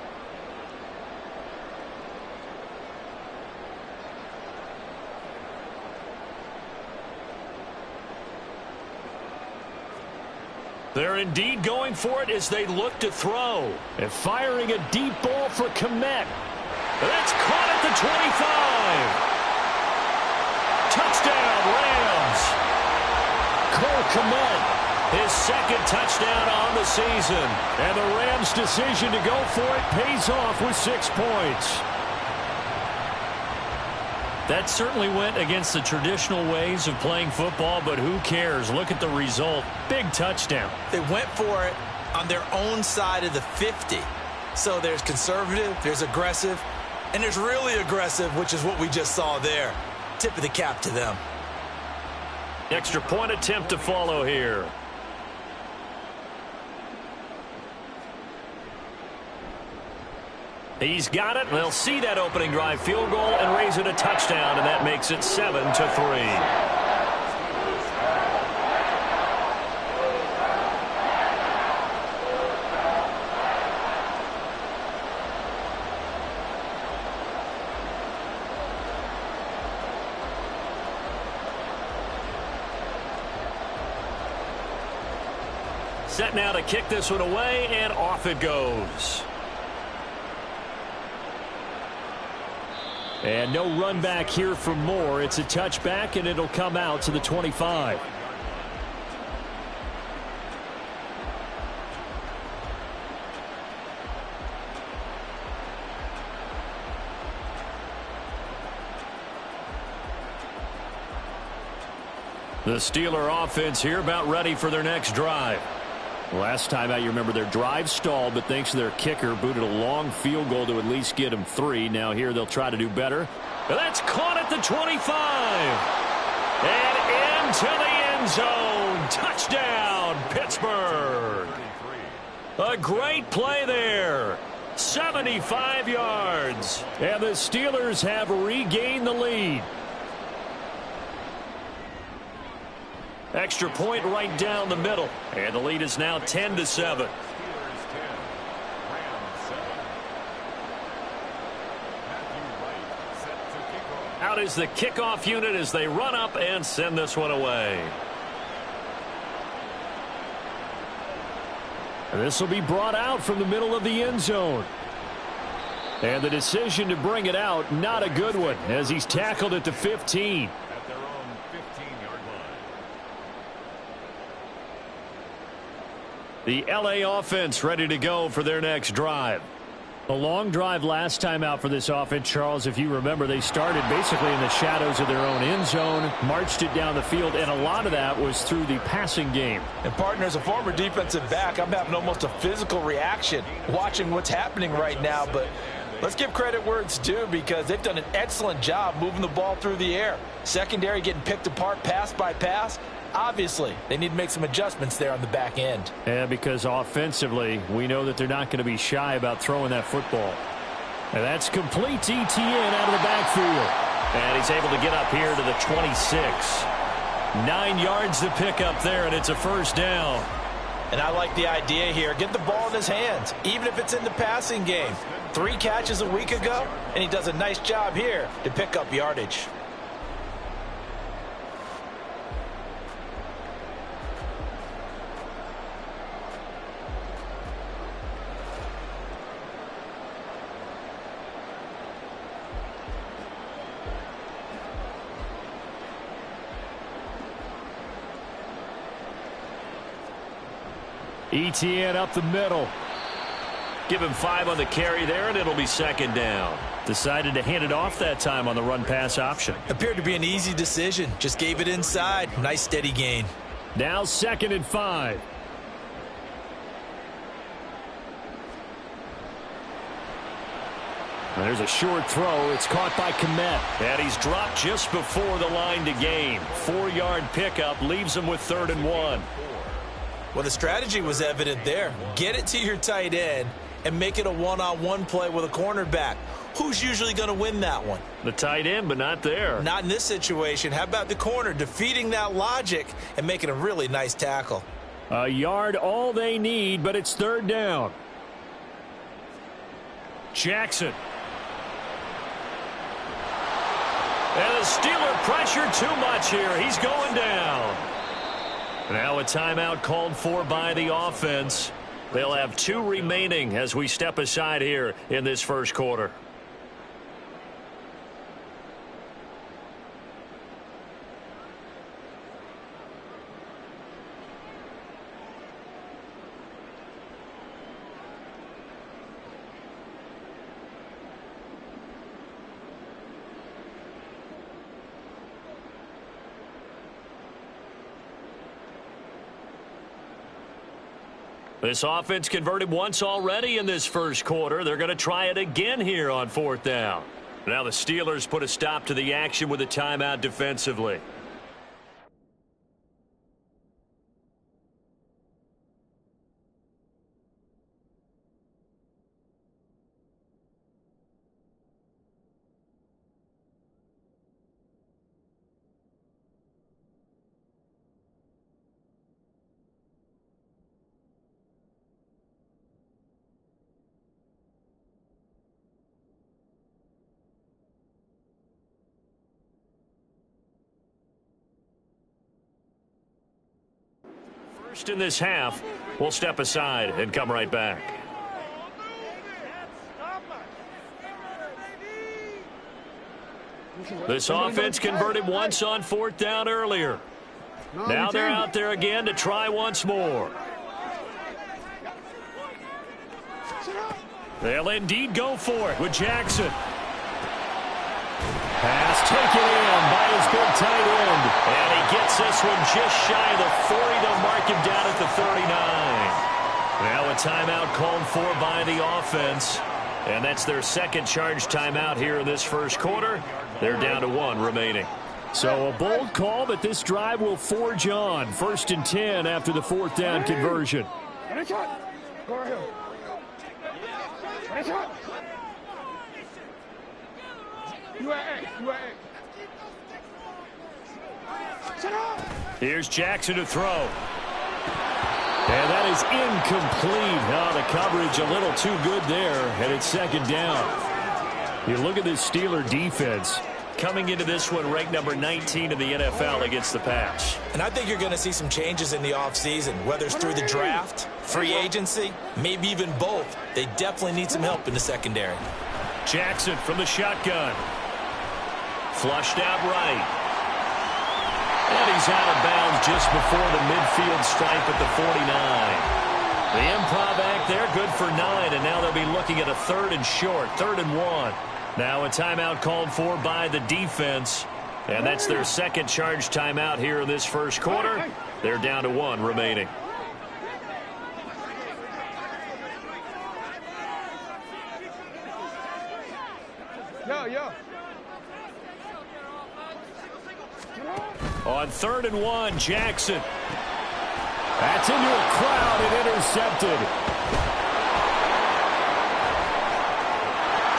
They're indeed going for it as they look to throw. And firing a deep ball for Komet. That's caught at the 25. Touchdown, Rams. Cole Komet, his second touchdown on the season. And the Rams' decision to go for it pays off with 6 points. That certainly went against the traditional ways of playing football, but who cares? Look at the result. Big touchdown. They went for it on their own side of the 50. So there's conservative, there's aggressive, and there's really aggressive, which is what we just saw there. Tip of the cap to them. Extra point attempt to follow here. He's got it. They'll see that opening drive field goal and raise it a touchdown, and that makes it 7-3. Set now to kick this one away, and off it goes. And no run back here for Moore. It's a touchback, and it'll come out to the 25. The Steeler offense here about ready for their next drive. Last time out, you remember their drive stalled, but thanks to their kicker, booted a long field goal to at least get them 3. Now here they'll try to do better. But that's caught at the 25. And into the end zone. Touchdown, Pittsburgh. A great play there. 75 yards. And the Steelers have regained the lead. Extra point right down the middle. And the lead is now 10-7. Out is the kickoff unit as they run up and send this one away. This will be brought out from the middle of the end zone. And the decision to bring it out, not a good one, as he's tackled at the 15. At their own 15-yard line. The LA offense ready to go for their next drive. A long drive last time out for this offense, Charles. If you remember, they started basically in the shadows of their own end zone, marched it down the field, and a lot of that was through the passing game. And, partner, as a former defensive back, I'm having almost a physical reaction watching what's happening right now. But let's give credit where it's due, because they've done an excellent job moving the ball through the air. Secondary getting picked apart pass by pass. Obviously, they need to make some adjustments there on the back end. Yeah, because offensively, we know that they're not going to be shy about throwing that football. And that's complete to Etienne out of the backfield. And he's able to get up here to the 26. 9 yards to pick up there, and it's a first down. And I like the idea here. Get the ball in his hands, even if it's in the passing game. 3 catches a week ago, and he does a nice job here to pick up yardage. Etienne up the middle. Give him 5 on the carry there, and it'll be second down. Decided to hand it off that time on the run-pass option. Appeared to be an easy decision. Just gave it inside. Nice steady gain. Now 2nd and 5. There's a short throw. It's caught by Komet. And he's dropped just before the line to gain. 4-yard pickup leaves him with 3rd and 1. Well, the strategy was evident there. Get it to your tight end and make it a one-on-one play with a cornerback. Who's usually going to win that one? The tight end, but not there. Not in this situation. How about the corner defeating that logic and making a really nice tackle? A yard all they need, but it's 3rd down. Jackson. And the Steeler pressure too much here. He's going down. Now a timeout called for by the offense. They'll have 2 remaining as we step aside here in this first quarter. This offense converted once already in this first quarter. They're going to try it again here on 4th down. Now the Steelers put a stop to the action with a timeout defensively. First in this half, we'll step aside and come right back. This offense converted once on 4th down earlier. Now they're out there again to try once more. They'll indeed go for it with Jackson. Pass taken in by his big tight end. And he gets this one just shy of the 40 to mark him down at the 39. Now a timeout called for by the offense. And that's their second charge timeout here in this first quarter. They're down to 1 remaining. So a bold call, but this drive will forge on. 1st and 10 after the 4th down conversion. Here's Jackson to throw. And that is incomplete. Oh, the coverage a little too good there, and it's 2nd down. You look at this Steeler defense. Coming into this one, ranked number 19 in the NFL against the pass. And I think you're going to see some changes in the offseason, whether it's through the draft, free agency, maybe even both. They definitely need some help in the secondary. Jackson from the shotgun. Flushed out right. And he's out of bounds just before the midfield stripe at the 49. The improv act there, good for 9, and now they'll be looking at a 3rd and short, 3rd and 1. Now a timeout called for by the defense, and that's their second charge timeout here in this first quarter. They're down to 1 remaining. On 3rd and 1, Jackson. That's into a crowd and intercepted.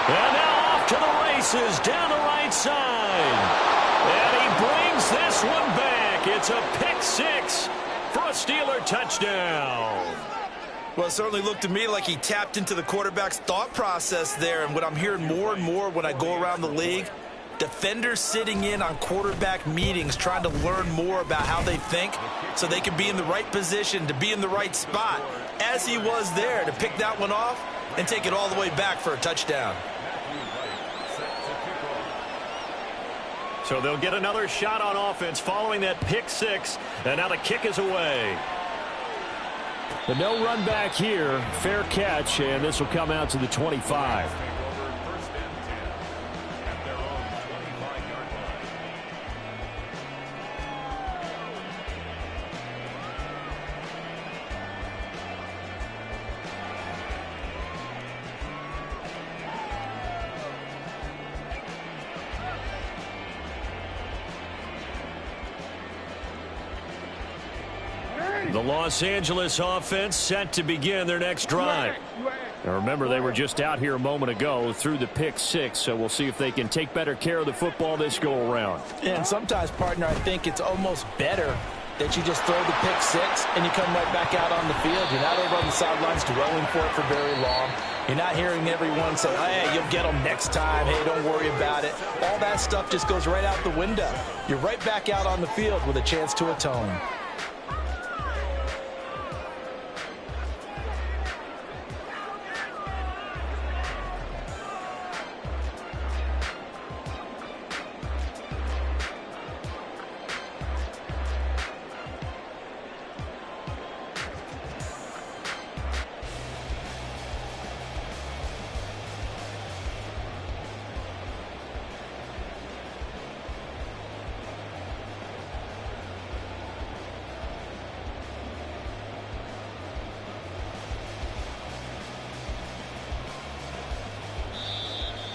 And now off to the races, down the right side. And he brings this one back. It's a pick 6 for a Steeler touchdown. Well, it certainly looked to me like he tapped into the quarterback's thought process there. And what I'm hearing more and more when I go around the league, defenders sitting in on quarterback meetings trying to learn more about how they think so they can be in the right position to be in the right spot, as he was there to pick that one off and take it all the way back for a touchdown. So they'll get another shot on offense following that pick 6, and now the kick is away. The no run back here, fair catch, and this will come out to the 25. The Los Angeles offense set to begin their next drive. Now remember, they were just out here a moment ago through the pick 6, so we'll see if they can take better care of the football this go around. And sometimes, partner, I think it's almost better that you just throw the pick 6 and you come right back out on the field. You're not over on the sidelines dwelling for it for very long. You're not hearing everyone say, hey, you'll get them next time. Hey, don't worry about it. All that stuff just goes right out the window. You're right back out on the field with a chance to atone.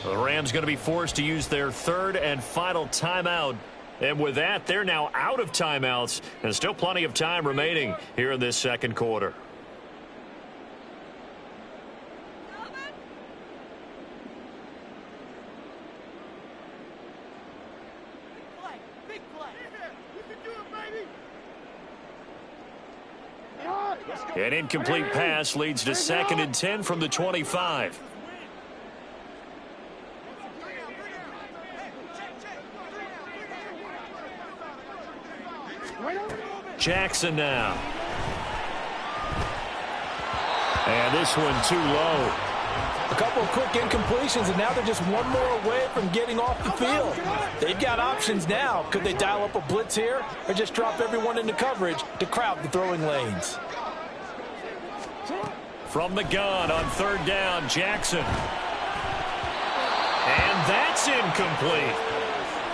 The Rams going to be forced to use their third and final timeout. And with that, they're now out of timeouts, and still plenty of time remaining here in this second quarter. An incomplete pass leads to 2nd and 10 from the 25. Jackson now. And this one too low. A couple of quick incompletions, and now they're just one more away from getting off the field. They've got options now. Could they dial up a blitz here or just drop everyone into coverage to crowd the throwing lanes? From the gun on 3rd down, Jackson. And that's incomplete.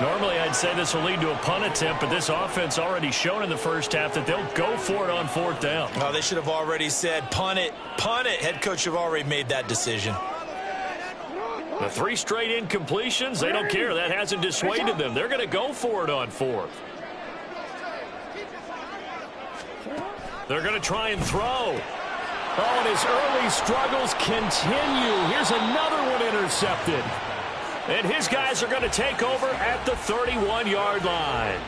Normally, I'd say this will lead to a punt attempt, but this offense already shown in the first half that they'll go for it on 4th down. Oh, they should have already said, punt it, punt it. Head coach have already made that decision. The 3 straight incompletions, they don't care. That hasn't dissuaded them. They're going to go for it on 4th. They're going to try and throw. Oh, and his early struggles continue. Here's another one intercepted. And his guys are going to take over at the 31-yard line.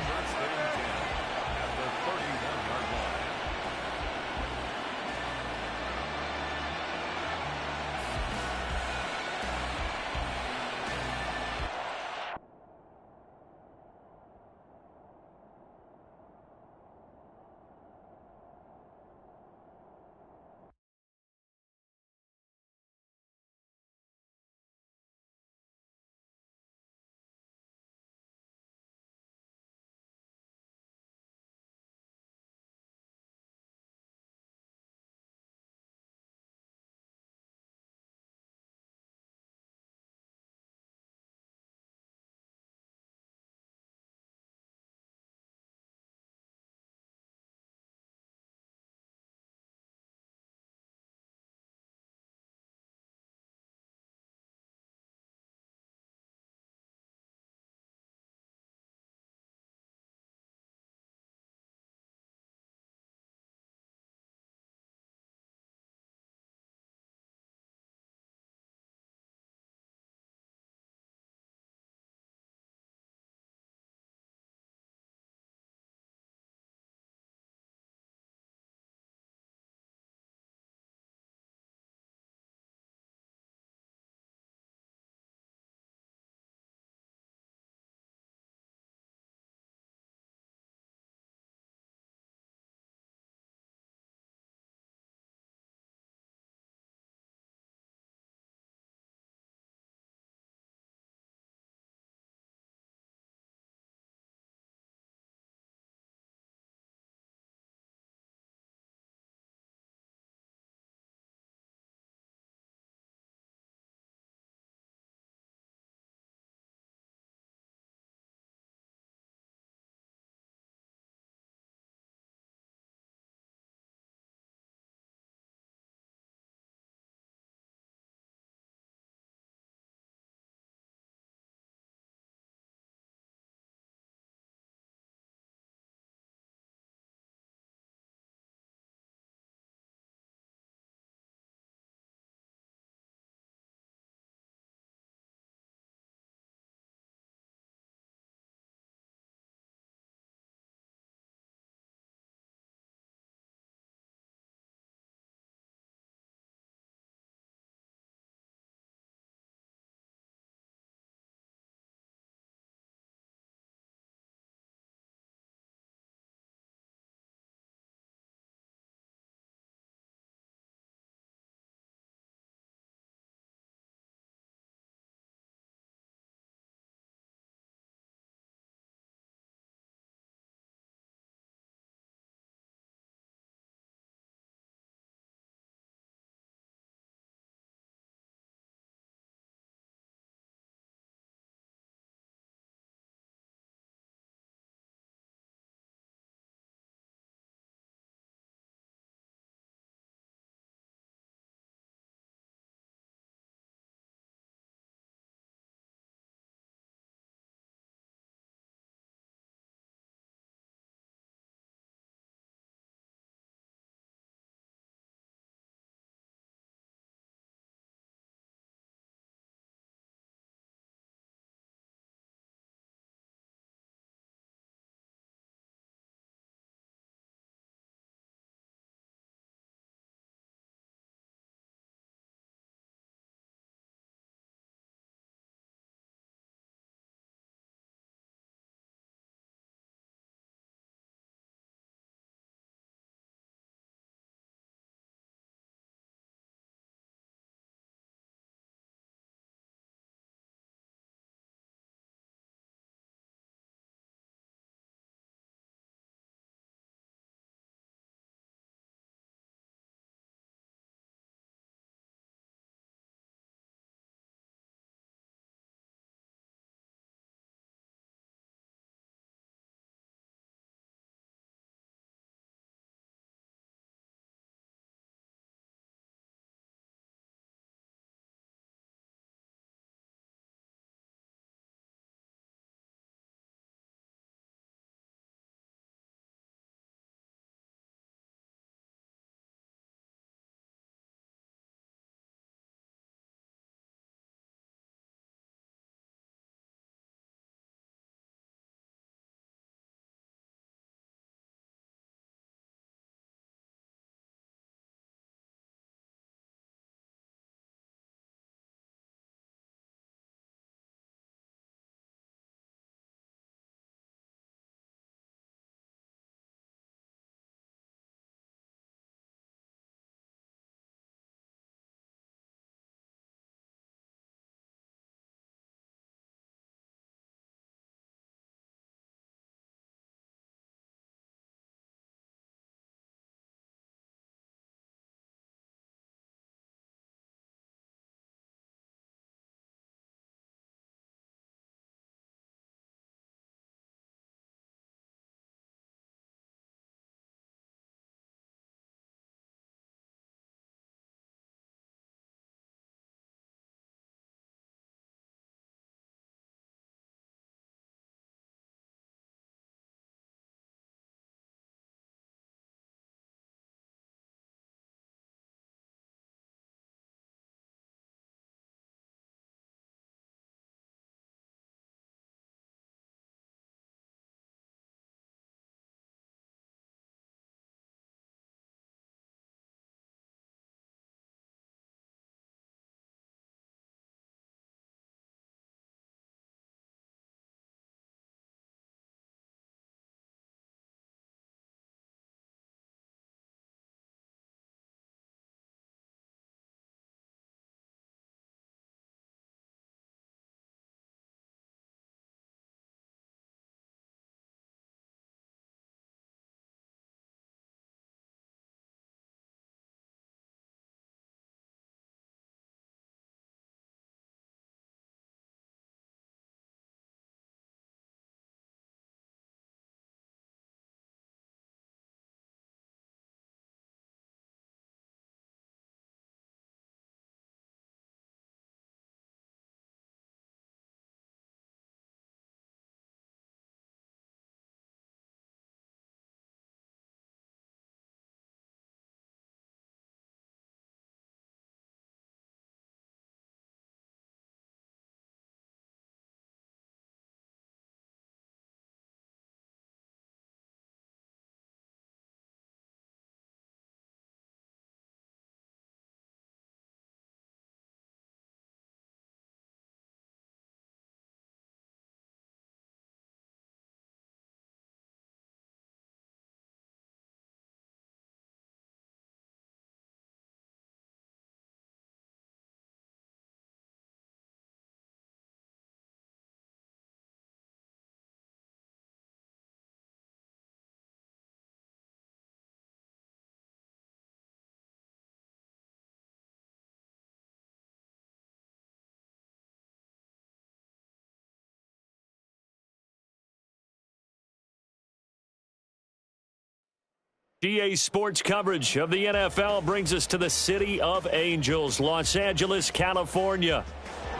EA Sports coverage of the NFL brings us to the City of Angels, Los Angeles, California.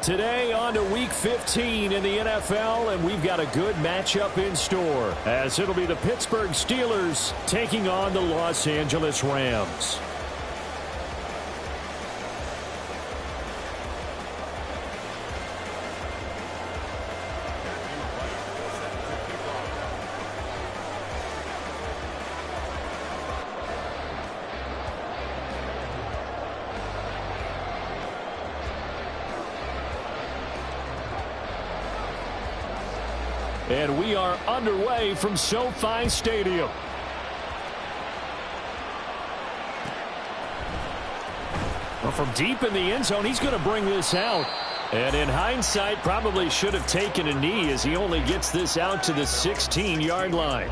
Today on to Week 15 in the NFL, and we've got a good matchup in store, as it'll be the Pittsburgh Steelers taking on the Los Angeles Rams. And we are underway from SoFi Stadium. Well, from deep in the end zone, he's going to bring this out. And in hindsight, probably should have taken a knee as he only gets this out to the 16-yard line.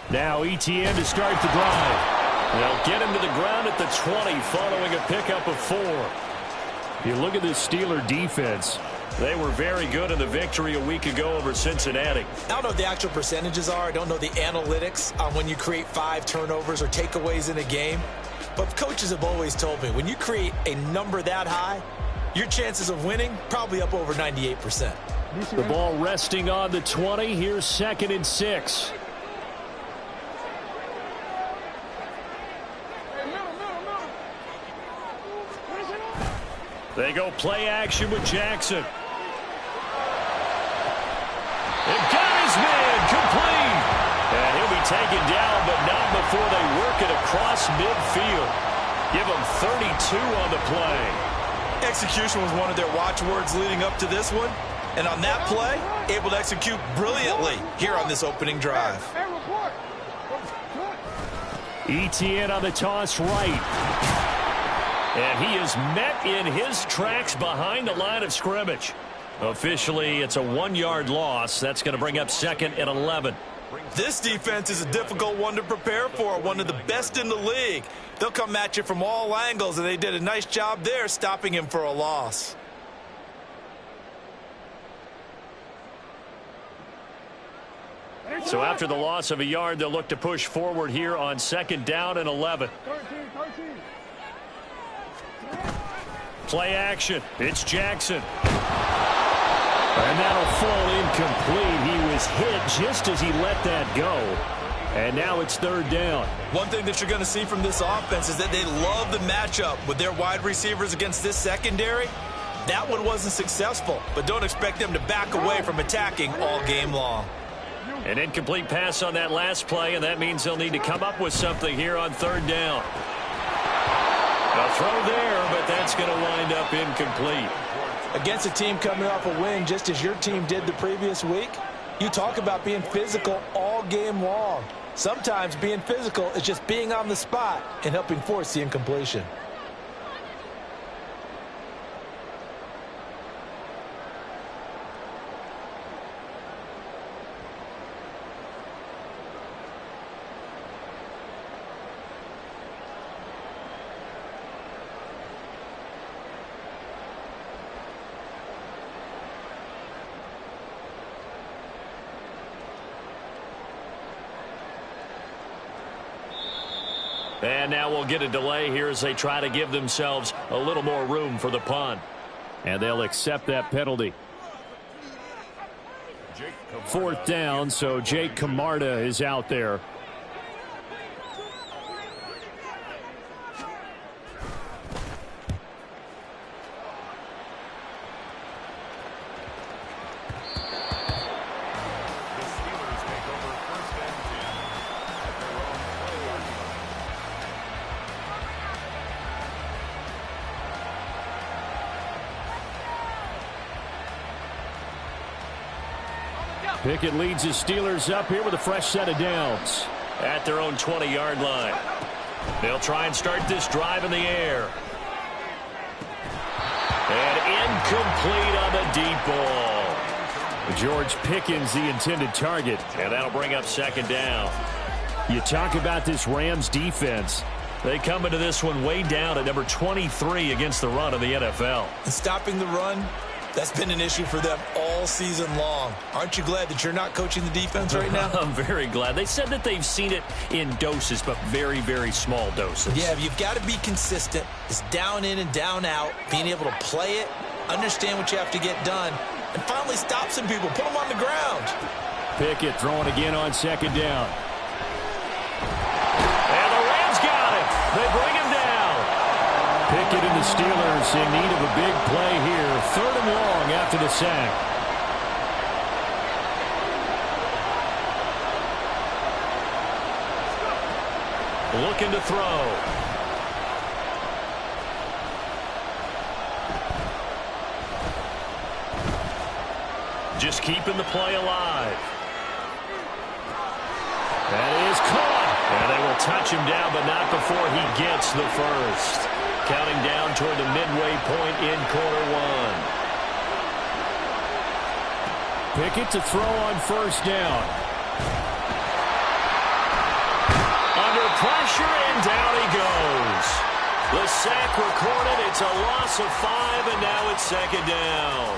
Now ETN to start the drive. They'll get him to the ground at the 20 following a pickup of 4. You look at this Steeler defense. They were very good in the victory a week ago over Cincinnati. I don't know what the actual percentages are. I don't know the analytics on when you create 5 turnovers or takeaways in a game. But coaches have always told me when you create a number that high, your chances of winning probably up over 98%. The ball resting on the 20. Here's 2nd and 6. They go play action with Jackson. And got his man complete. And he'll be taken down, but not before they work it across midfield. Give him 32 on the play. Execution was one of their watchwords leading up to this one. And on that play, able to execute brilliantly here on this opening drive. ETN on the toss right. And he is met in his tracks behind the line of scrimmage. Officially, it's a 1-yard loss. That's going to bring up 2nd and 11. This defense is a difficult one to prepare for, one of the best in the league. They'll come at you from all angles, and they did a nice job there stopping him for a loss. So after the loss of a yard, they'll look to push forward here on 2nd down and 11. Play action. It's Jackson. And that'll fall incomplete. He was hit just as he let that go. And now it's 3rd down. One thing that you're going to see from this offense is that they love the matchup with their wide receivers against this secondary. That one wasn't successful, but don't expect them to back away from attacking all game long. An incomplete pass on that last play, and that means they'll need to come up with something here on 3rd down. A throw there, but that's going to wind up incomplete. Against a team coming off a win just as your team did the previous week, you talk about being physical all game long. Sometimes being physical is just being on the spot and helping force the incompletion. And now we'll get a delay here as they try to give themselves a little more room for the punt. And they'll accept that penalty. 4th down, so Jake Camarda is out there. Pickett leads his Steelers up here with a fresh set of downs at their own 20-yard line. They'll try and start this drive in the air. And incomplete on the deep ball. George Pickens, the intended target, and that'll bring up second down. You talk about this Rams defense. They come into this one way down at number 23 against the run of the NFL. And stopping the run, that's been an issue for them all season long. Aren't you glad that you're not coaching the defense right now? I'm very glad. They said that they've seen it in doses, but very, very small doses. Yeah, you've got to be consistent. It's down in and down out, being able to play it, understand what you have to get done, and finally stop some people, put them on the ground. Pickett throwing again on second down. And the Rams got it. They bring him down. Pickett and the Steelers in need of a big play here. 3rd and long after the sack. Looking to throw. Just keeping the play alive. That is caught. And they will touch him down, but not before he gets the first. Counting down toward the midway point in quarter one. Pickett to throw on first down. Under pressure, and down he goes. The sack recorded. It's a loss of 5, and now it's second down.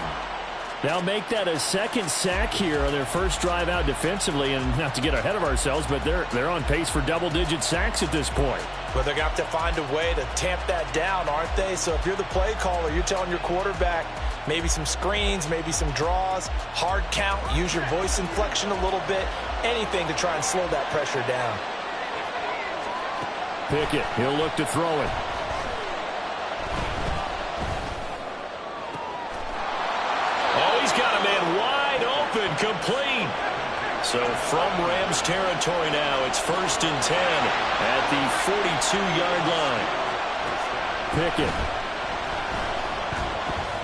They'll make that a second sack here on their first drive out defensively, and not to get ahead of ourselves, but they're on pace for double-digit sacks at this point. But they're going to have to find a way to tamp that down, aren't they? So if you're the play caller, you're telling your quarterback maybe some screens, maybe some draws, hard count, use your voice inflection a little bit, anything to try and slow that pressure down. Pickett, he'll look to throw it. Oh, he's got a man wide open, complete. So from Rams territory now, it's 1st and 10 at the 42-yard line. Pickett.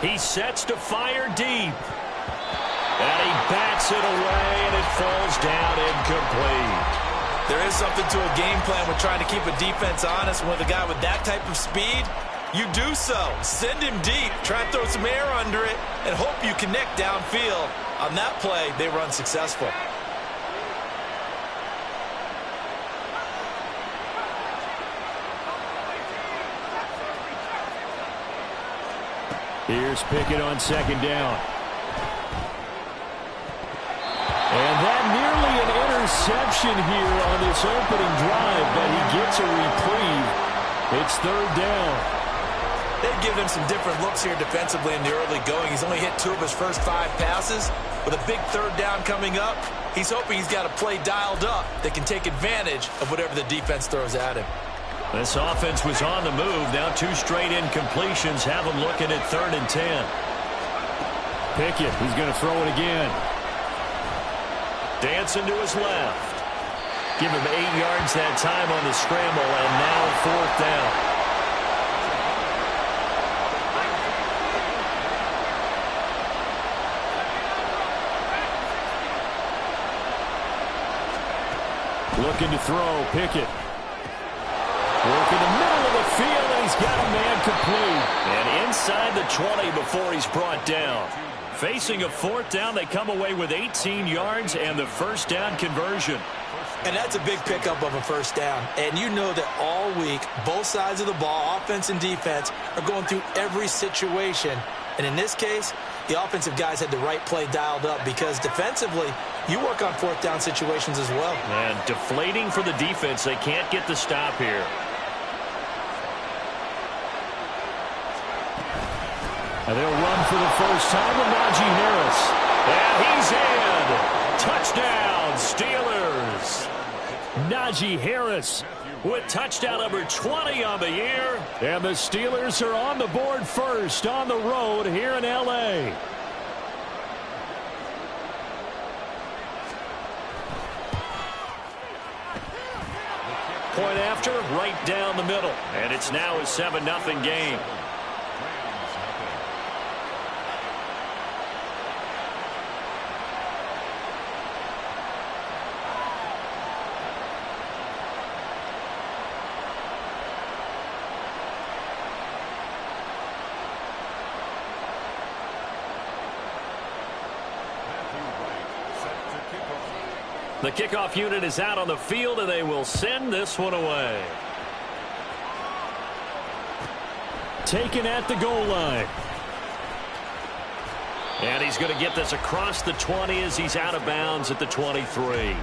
He sets to fire deep. And he bats it away, and it falls down incomplete. There is something to a game plan with trying to keep a defense honest. With a guy with that type of speed, you do so. Send him deep. Try and throw some air under it and hope you connect downfield. On that play, they run successful. Here's Pickett on second down. And that nearly an interception here on this opening drive, but he gets a reprieve. It's 3rd down. They've given him some different looks here defensively in the early going. He's only hit 2 of his first 5 passes. With a big 3rd down coming up, he's hoping he's got a play dialed up that can take advantage of whatever the defense throws at him. This offense was on the move. Now 2 straight incompletions have him looking at 3rd and 10. Pickett, he's going to throw it again. Dancing to his left. Give him 8 yards that time on the scramble, and now 4th down. Looking to throw, Pickett. Work in the middle of the field, and he's got a man complete. And inside the 20 before he's brought down. Facing a 4th down, they come away with 18 yards and the first down conversion. And that's a big pickup of a first down. And you know that all week, both sides of the ball, offense and defense, are going through every situation. And in this case, the offensive guys had the right play dialed up because defensively, you work on 4th down situations as well. And deflating for the defense. They can't get the stop here. And they'll run for the first time with Najee Harris. And he's in. Touchdown, Steelers. Najee Harris with touchdown number 20 on the year. And the Steelers are on the board first on the road here in L.A. Point after, right down the middle. And it's now a 7-0 game. The kickoff unit is out on the field, and they will send this one away. Taken at the goal line. And he's going to get this across the 20 as he's out of bounds at the 23.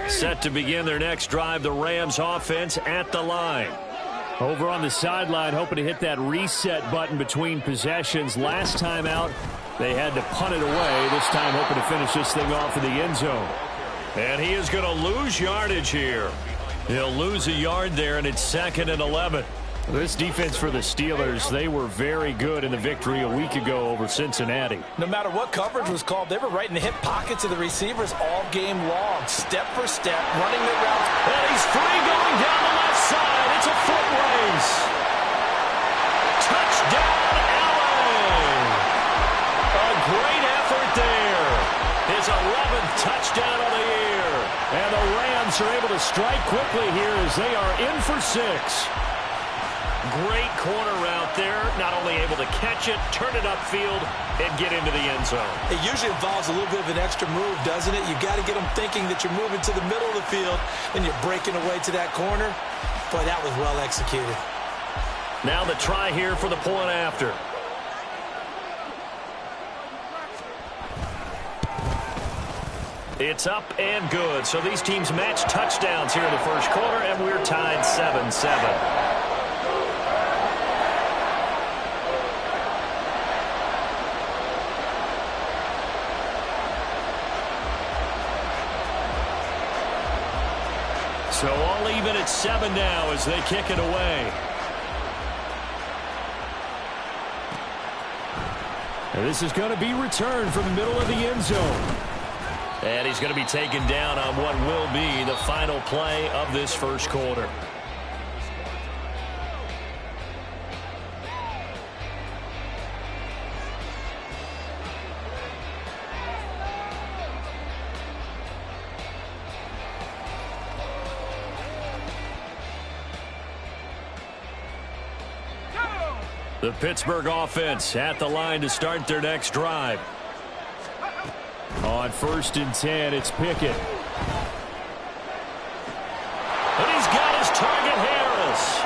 Set to begin their next drive, the Rams offense at the line. Over on the sideline, hoping to hit that reset button between possessions. Last time out, they had to punt it away. This time hoping to finish this thing off in the end zone. And he is going to lose yardage here. He'll lose a yard there, and it's 2nd and 11. This defense for the Steelers, they were very good in the victory a week ago over Cincinnati. No matter what coverage was called, they were right in the hip pockets of the receivers all game long, step for step, running their routes. And he's free going down the left side. It's a foot race. Touchdown, Allen. A great effort there. His 11th touchdown of the year. And the Rams are able to strike quickly here as they are in for 6. Great corner route there. Not only able to catch it, turn it upfield, and get into the end zone. It usually involves a little bit of an extra move, doesn't it? You got to get them thinking that you're moving to the middle of the field and you're breaking away to that corner. Boy, that was well executed. Now the try here for the point after. It's up and good. So these teams match touchdowns here in the first quarter, and we're tied 7-7. So all even at 7 now as they kick it away. And this is going to be returned from the middle of the end zone. And he's going to be taken down on what will be the final play of this first quarter. The Pittsburgh offense at the line to start their next drive. On 1st and 10, it's Pickett. And he's got his target, Harris.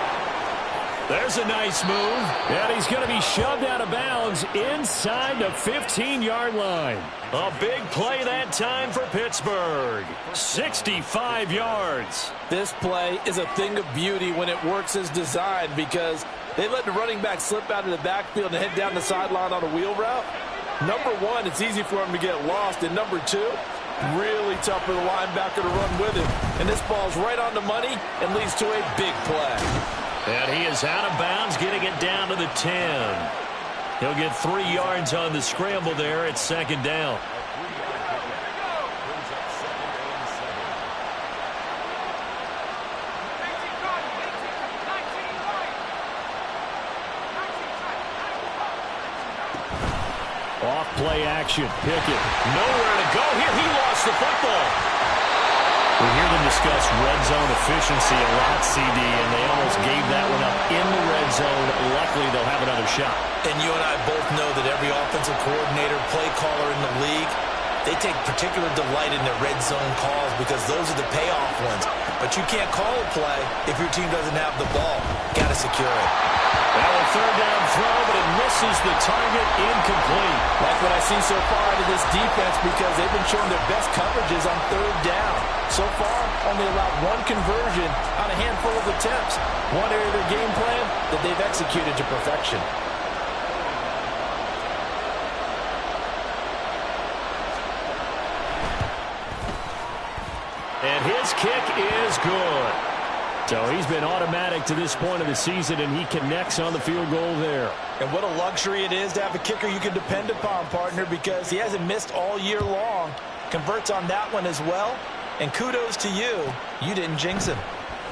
There's a nice move. And he's going to be shoved out of bounds inside the 15-yard line. A big play that time for Pittsburgh. 65 yards. This play is a thing of beauty when it works as designed because they let the running back slip out of the backfield and head down the sideline on a wheel route. Number one, it's easy for him to get lost. And number two, really tough for the linebacker to run with him. And this ball's right on the money and leads to a big play. And he is out of bounds, getting it down to the 10. He'll get 3 yards on the scramble there at 2nd down. Off-play action. Pickett. Nowhere to go here. He lost the football. We hear them discuss red zone efficiency a lot, CD, and they almost gave that one up in the red zone. Luckily, they'll have another shot. And you and I both know that every offensive coordinator, play caller in the league, they take particular delight in their red zone calls because those are the payoff ones. But you can't call a play if your team doesn't have the ball. Got to secure it. Now a 3rd down throw, but it misses the target, incomplete. Like what I see so far out of this defense because they've been showing their best coverages on 3rd down. So far, only allowed 1 conversion on a handful of attempts. One area of their game plan that they've executed to perfection. And his kick is good. So he's been automatic to this point of the season, and he connects on the field goal there. And what a luxury it is to have a kicker you can depend upon, partner, because he hasn't missed all year long. Converts on that one as well. And kudos to you. You didn't jinx him.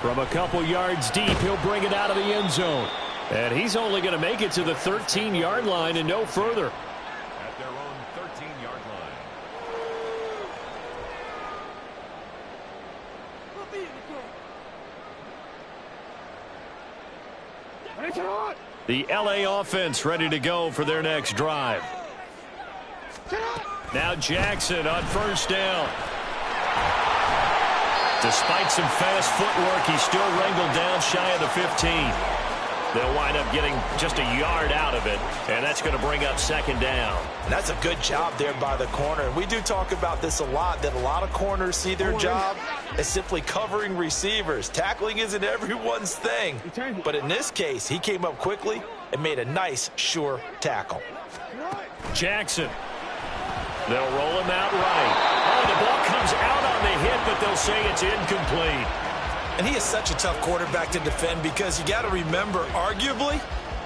From a couple yards deep, he'll bring it out of the end zone. And he's only going to make it to the 13-yard line and no further. At their own 13-yard line. The LA offense ready to go for their next drive. Now Jackson on first down. Despite some fast footwork, he's still wrangled down shy of the 15. They'll wind up getting just a yard out of it, and that's going to bring up second down. And that's a good job there by the corner. We do talk about this a lot, that a lot of corners see their job as simply covering receivers. Tackling isn't everyone's thing. But in this case, he came up quickly and made a nice, sure tackle. Jackson. They'll roll him out right. Oh, the ball comes out on the hit, but they'll say it's incomplete. And he is such a tough quarterback to defend because you got to remember, arguably,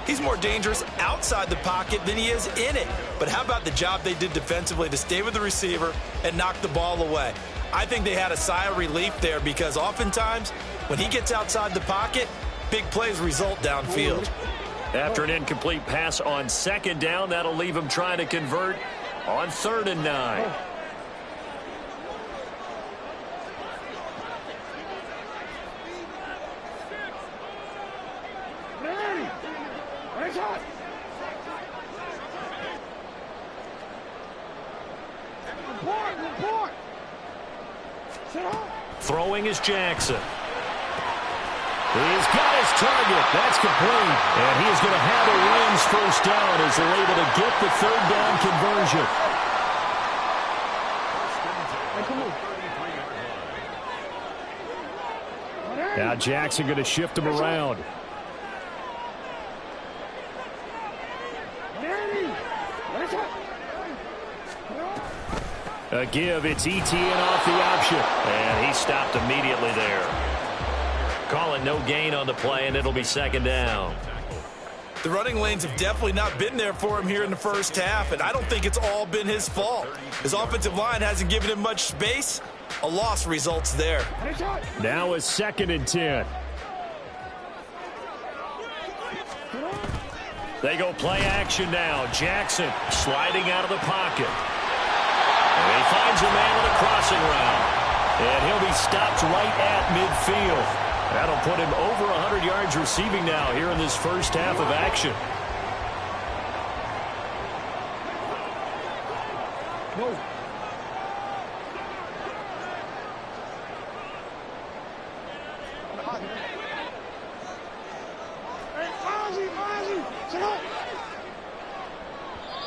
he's more dangerous outside the pocket than he is in it. But how about the job they did defensively to stay with the receiver and knock the ball away? I think they had a sigh of relief there because oftentimes when he gets outside the pocket, big plays result downfield. After an incomplete pass on second down, that'll leave him trying to convert on 3rd and 9. Throwing is Jackson. He's got his target. That's complete. And he is going to have a Rams first down as they're able to get the 3rd down conversion. Now Jackson going to shift him around. A give, it's ETN off the option. And he stopped immediately there. Calling no gain on the play, and it'll be second down. The running lanes have definitely not been there for him here in the first half, and I don't think it's all been his fault. His offensive line hasn't given him much space. A loss results there. Now a 2nd and 10. They go play action now. Jackson sliding out of the pocket. And he finds a man on a crossing route. And he'll be stopped right at midfield. That'll put him over 100 yards receiving now here in this first half of action.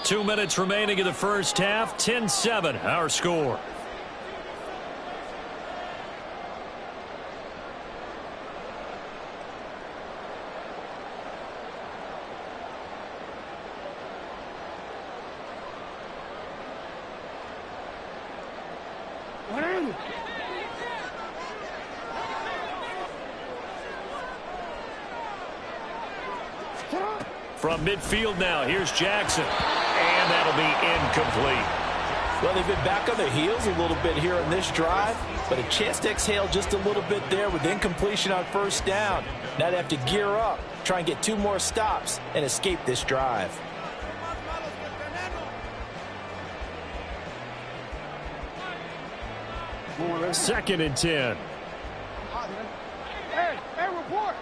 Two minutes remaining in the first half. 10-7, our score. From midfield now, here's Jackson. And that'll be incomplete. Well, they've been back on their heels a little bit here on this drive, but a chance to exhale just a little bit there with incompletion on first down. Now they have to gear up, try and get 2 more stops, and escape this drive. Second and 10. Hey, report.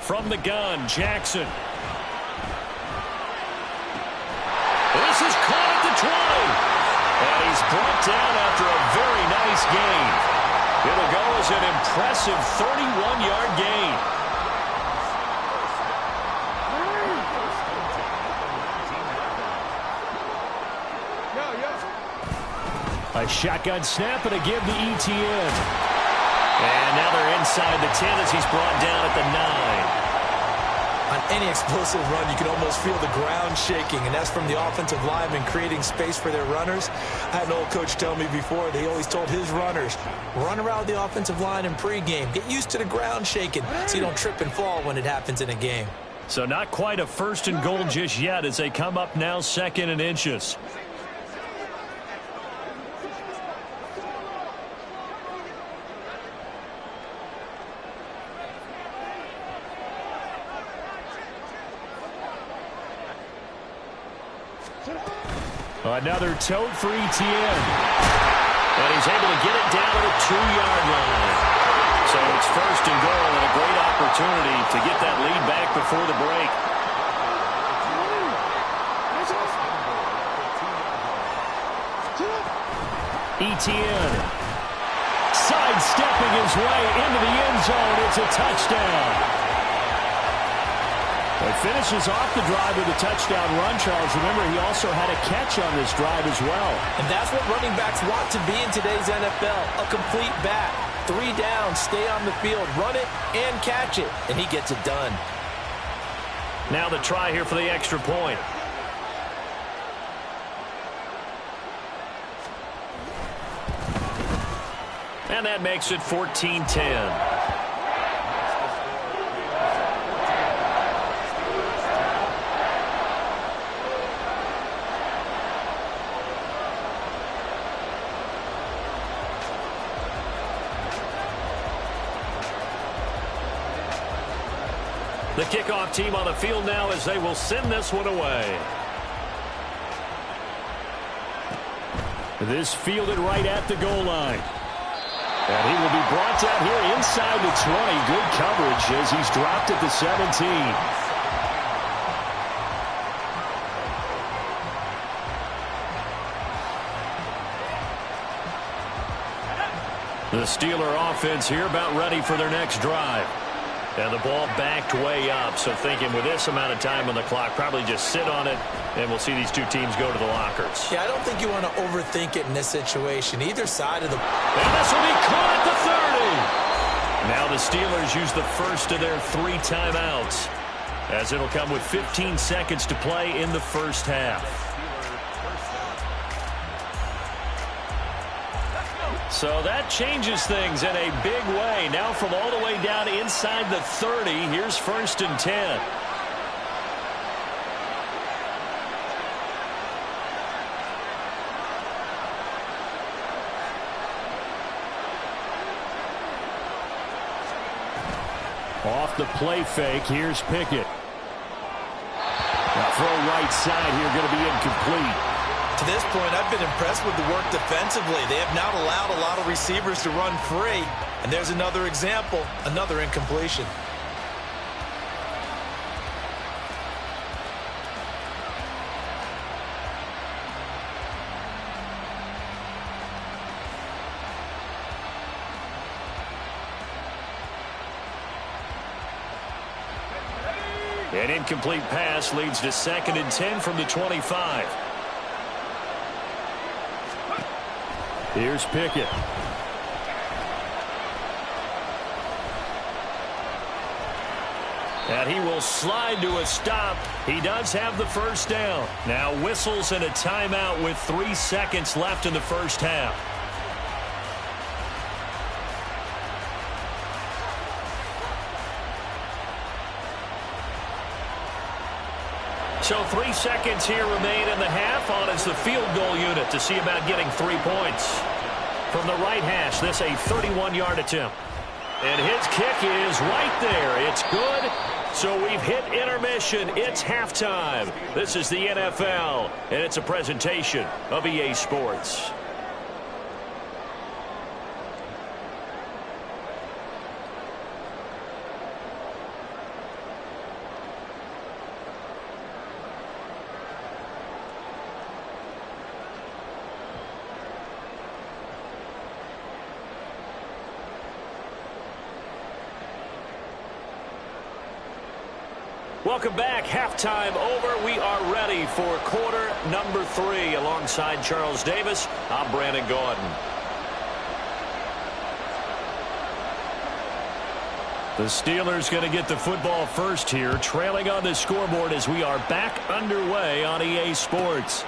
From the gun, Jackson. This is caught at the 20. And he's brought down after a very nice gain. It'll go as an impressive 31-yard gain. A shotgun snap and a give to ETN. And now they're inside the 10 as he's brought down at the 9. On any explosive run, you can almost feel the ground shaking, and that's from the offensive linemen creating space for their runners. I had an old coach tell me before, they always told his runners, run around the offensive line in pregame. Get used to the ground shaking so you don't trip and fall when it happens in a game. So not quite a 1st and goal just yet as they come up now 2nd and inches. Another tote for Etienne. And he's able to get it down to the 2-yard line. So it's 1st and goal and a great opportunity to get that lead back before the break. Etienne sidestepping his way into the end zone. It's a touchdown. He finishes off the drive with a touchdown run, Charles. Remember, he also had a catch on this drive as well. And that's what running backs want to be in today's NFL, a complete back. 3 down, stay on the field, run it, and catch it. And he gets it done. Now the try here for the extra point. And that makes it 14-10. The kickoff team on the field now as they will send this one away. This fielded right at the goal line. And he will be brought down here inside the 20. Good coverage as he's dropped at the 17. The Steeler offense here about ready for their next drive. And the ball backed way up, so thinking with this amount of time on the clock, probably just sit on it, and we'll see these two teams go to the lockers. Yeah, I don't think you want to overthink it in this situation. Either side of the... And this will be caught at the 30. Now the Steelers use the first of their 3 timeouts, as it'll come with 15 seconds to play in the first half. So that changes things in a big way. Now from all the way down inside the 30, here's 1st and 10. Off the play fake, here's Pickett. Now throw right side here, going to be incomplete. To this point, I've been impressed with the work defensively. They have not allowed a lot of receivers to run free. And there's another example, another incompletion. An incomplete pass leads to 2nd and 10 from the 25. Here's Pickett. And he will slide to a stop. He does have the first down. Now whistles and a timeout with 3 seconds left in the first half. So 3 seconds here remain in the half on as the field goal unit to see about getting 3 points. From the right hash, this a 31-yard attempt. And his kick is right there. It's good. So we've hit intermission. It's halftime. This is the NFL, and it's a presentation of EA Sports. Welcome back. Halftime over. We are ready for quarter number 3. Alongside Charles Davis, I'm Brandon Gordon. The Steelers going to get the football first here, trailing on the scoreboard as we are back underway on EA Sports.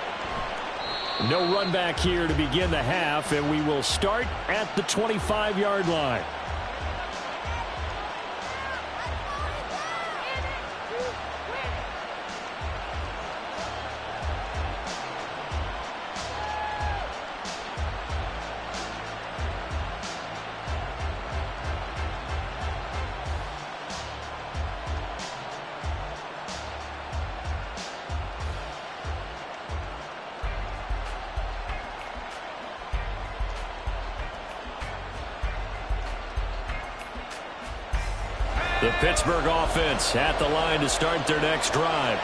No run back here to begin the half, and we will start at the 25-yard line. The Pittsburgh offense at the line to start their next drive.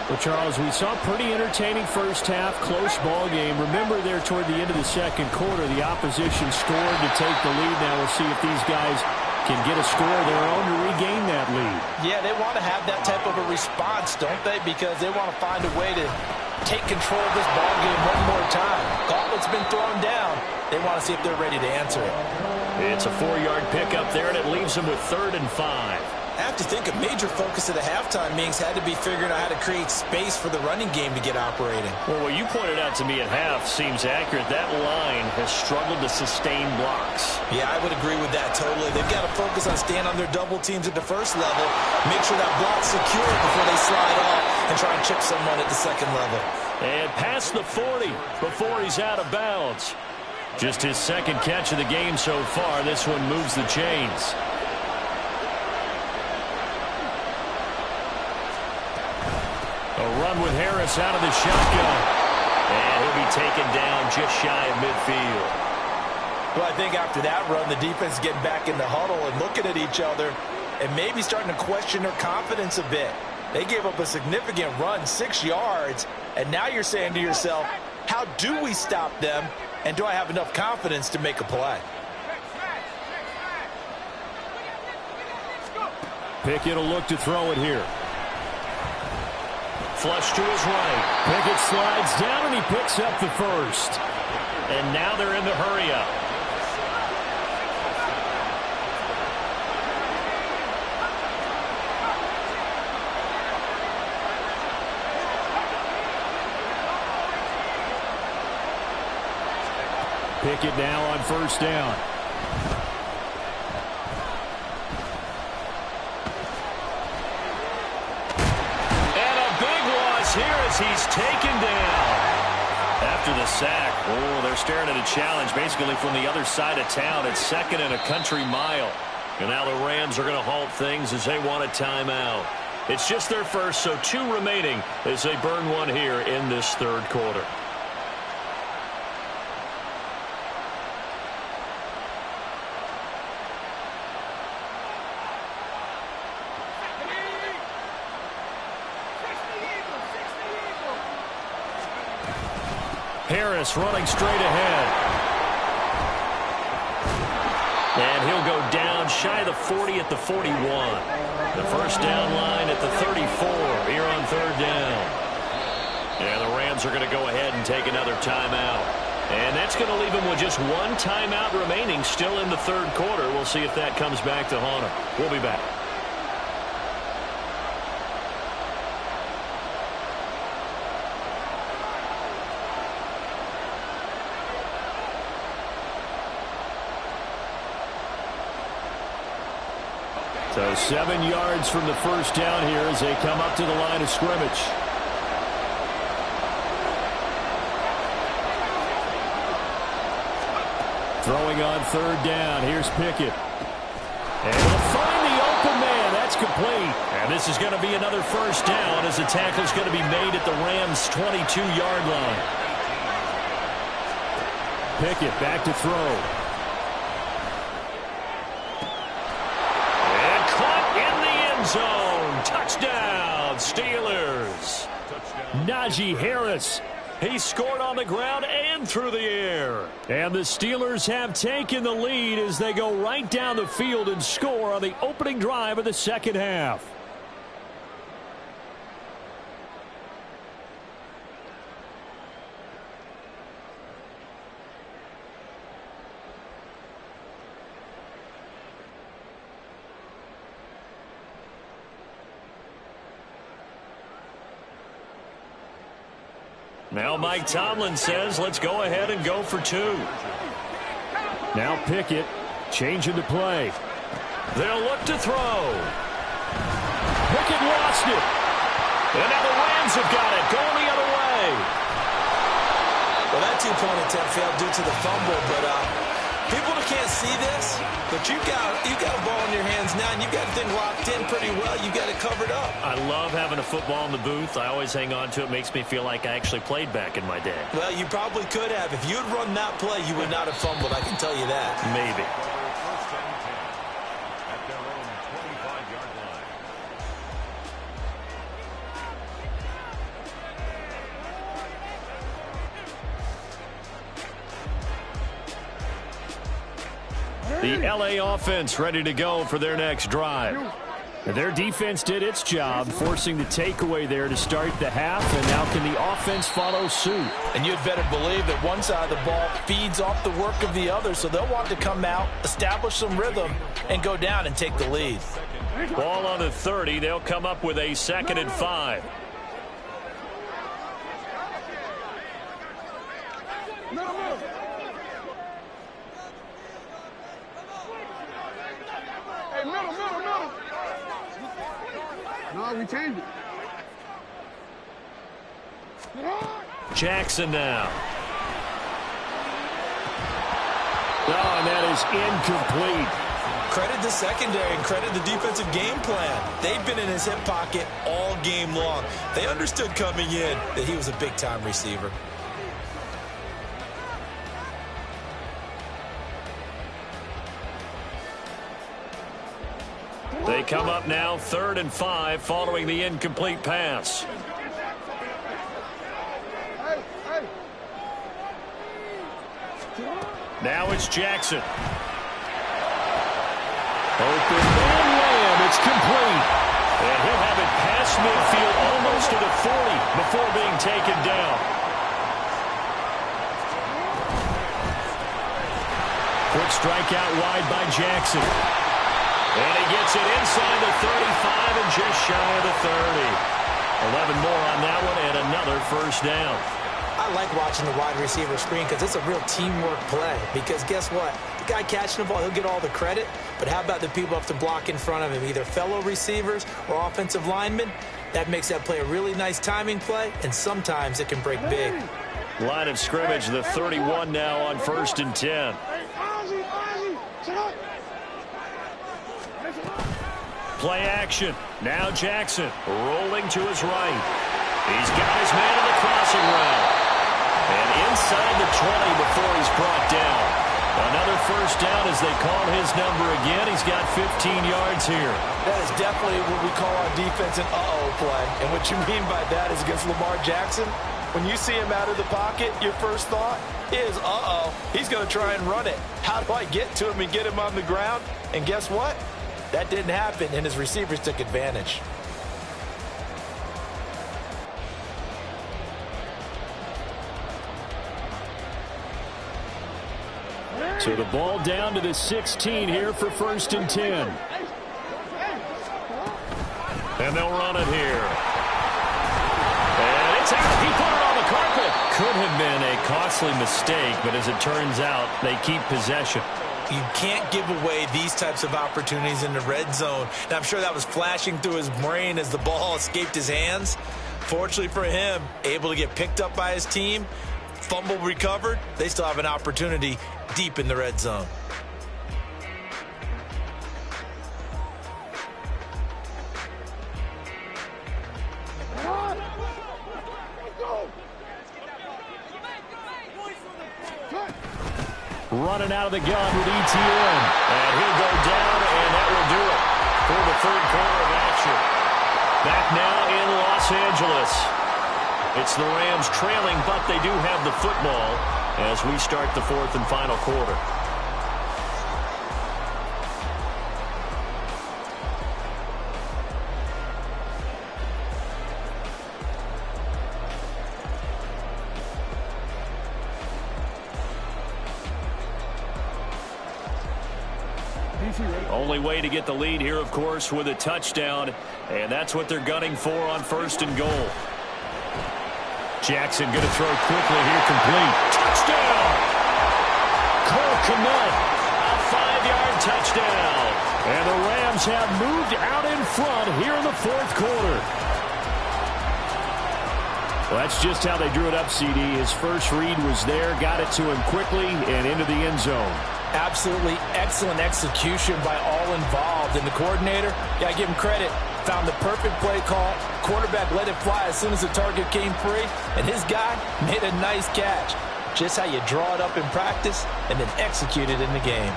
Well, Charles, we saw a pretty entertaining first half, close ball game. Remember there toward the end of the second quarter, the opposition scored to take the lead. Now we'll see if these guys can get a score of their own to regain that lead. Yeah, they want to have that type of a response, don't they? Because they want to find a way to take control of this ball game one more time. Gauntlet's been thrown down. They want to see if they're ready to answer it. It's a 4-yard pickup there, and it leaves them with 3rd and 5. I have to think a major focus of the halftime meetings had to be figuring out how to create space for the running game to get operating. Well, what you pointed out to me at half seems accurate. That line has struggled to sustain blocks. Yeah, I would agree with that totally. They've got to focus on staying on their double teams at the first level, make sure that block's secure before they slide off and try and chip someone at the second level. And past the 40 before he's out of bounds. Just his second catch of the game so far. This one moves the chains. A run with Harris out of the shotgun. And he'll be taken down just shy of midfield. Well, I think after that run, the defense is getting back in the huddle and looking at each other and maybe starting to question their confidence a bit. They gave up a significant run, 6 yards, and now you're saying to yourself, how do we stop them, and do I have enough confidence to make a play? Pickett will look to throw it here. Flush to his right. Pickett slides down, and he picks up the first. And now they're in the hurry-up. Pickett now on first down. And a big loss here as he's taken down. After the sack, they're staring at a challenge basically from the other side of town. It's 2nd and a country mile. And now the Rams are going to halt things as they want a timeout. It's just their first, so 2 remaining as they burn one here in this 3rd quarter. Harris running straight ahead. And he'll go down shy of the 40 at the 41. The first down line at the 34 here on 3rd down. And the Rams are going to go ahead and take another timeout. And that's going to leave them with just 1 timeout remaining still in the 3rd quarter. We'll see if that comes back to haunt them. We'll be back. So 7 yards from the first down here as they come up to the line of scrimmage. Throwing on 3rd down. Here's Pickett. And he'll find the open man. That's complete. And this is going to be another first down as the tackle is going to be made at the Rams' 22-yard line. Pickett back to throw. Zone. Touchdown, Steelers. Najee Harris. He scored on the ground and through the air. And the Steelers have taken the lead as they go right down the field and score on the opening drive of the second half. Now Mike Tomlin says, let's go ahead and go for 2. Now Pickett, changing the play. They'll look to throw. Pickett lost it. And now the Rams have got it, going the other way. Well, that two-point attempt failed due to the fumble, but people that can't see this, but you got a ball in your hands now, and you've got the thing locked in pretty well. You got it covered up. I love having a football in the booth. I always hang on to it. Makes me feel like I actually played back in my day. Well, you probably could have. If you had run that play, you would not have fumbled. I can tell you that. Maybe. First and 10 at their own 25-yard line. The LA offense ready to go for their next drive. Their defense did its job, forcing the takeaway there to start the half, and now can the offense follow suit? And you'd better believe that one side of the ball feeds off the work of the other, so they'll want to come out, establish some rhythm, and go down and take the lead. Ball on the 30. They'll come up with a 2nd and 5. Hey, middle. No, we changed it. Jackson now. Oh, and that is incomplete. Credit the secondary and credit the defensive game plan. They've been in his hip pocket all game long. They understood coming in that he was a big-time receiver. They come up now 3rd and 5 following the incomplete pass. Now it's Jackson. Open man Lamb. It's complete. And he'll have it past midfield almost to the 40 before being taken down. Quick strike out wide by Jackson. And he gets it inside the 35 and just shy of the 30. 11 more on that one and another first down. I like watching the wide receiver screen because it's a real teamwork play. Because guess what? The guy catching the ball, he'll get all the credit. But how about the people up to block in front of him, either fellow receivers or offensive linemen? That makes that play a really nice timing play, and sometimes it can break big. Line of scrimmage, the 31 now on 1st and 10. Play action. Now Jackson rolling to his right. He's got his man in the crossing route. And inside the 20 before he's brought down. Another first down as they call his number again. He's got 15 yards here. That is definitely what we call our defense an uh-oh play. And what you mean by that is against Lamar Jackson, when you see him out of the pocket, your first thought is, uh-oh, he's going to try and run it. How do I get to him and get him on the ground? And guess what? That didn't happen, and his receivers took advantage. So the ball down to the 16 here for 1st and 10. And they'll run it here. And it's out. He put it on the carpet. Could have been a costly mistake, but as it turns out, they keep possession. You can't give away these types of opportunities in the red zone. Now, I'm sure that was flashing through his brain as the ball escaped his hands. Fortunately for him, able to get picked up by his team, fumble recovered. They still have an opportunity deep in the red zone. Running out of the gun with ETN. And he'll go down, and that will do it for the 3rd quarter of action. Back now in Los Angeles. It's the Rams trailing, but they do have the football as we start the 4th and final quarter. Only way to get the lead here, of course, with a touchdown, and that's what they're gunning for on 1st and goal. Jackson going to throw quickly here, complete. Touchdown! Cole Kmet, a 5-yard touchdown. And the Rams have moved out in front here in the fourth quarter. Well, that's just how they drew it up, CD. His first read was there, got it to him quickly, and into the end zone. Absolutely excellent execution by all involved. And the coordinator, yeah, I give him credit, found the perfect play call. Quarterback let it fly as soon as the target came free, and his guy made a nice catch. Just how you draw it up in practice and then execute it in the game.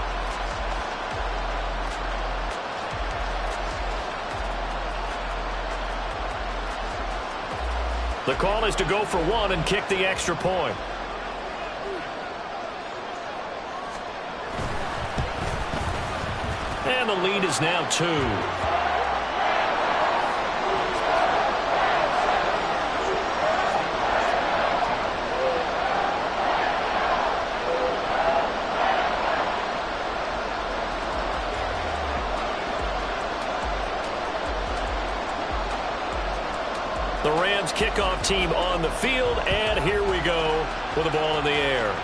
The call is to go for one and kick the extra point. And the lead is now 2. The Rams kickoff team on the field, and here we go with the ball in the air.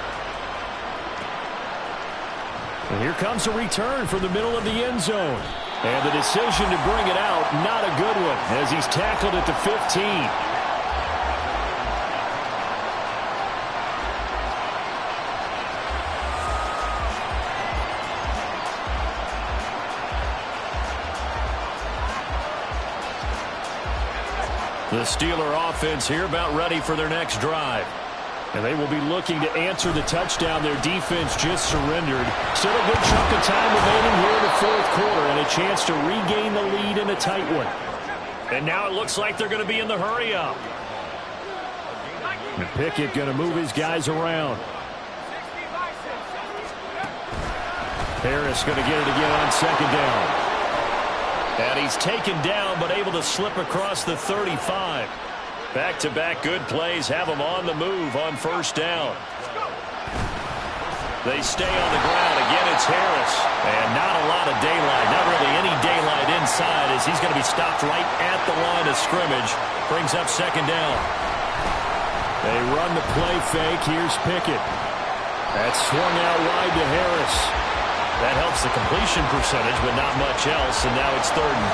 And here comes a return from the middle of the end zone. And the decision to bring it out, not a good one, as he's tackled at the 15. The Steeler offense here about ready for their next drive. And they will be looking to answer the touchdown their defense just surrendered. Still a good chunk of time remaining here in the fourth quarter and a chance to regain the lead in a tight one. And now it looks like they're going to be in the hurry up. And Pickett going to move his guys around. Harris going to get it again on second down. And he's taken down, but able to slip across the 35. Back-to-back good plays have him on the move on first down. They stay on the ground. Again, it's Harris. And not a lot of daylight. Not really any daylight inside as he's going to be stopped right at the line of scrimmage. Brings up second down. They run the play fake. Here's Pickett. That's swung out wide to Harris. That helps the completion percentage, but not much else, and now it's 3rd and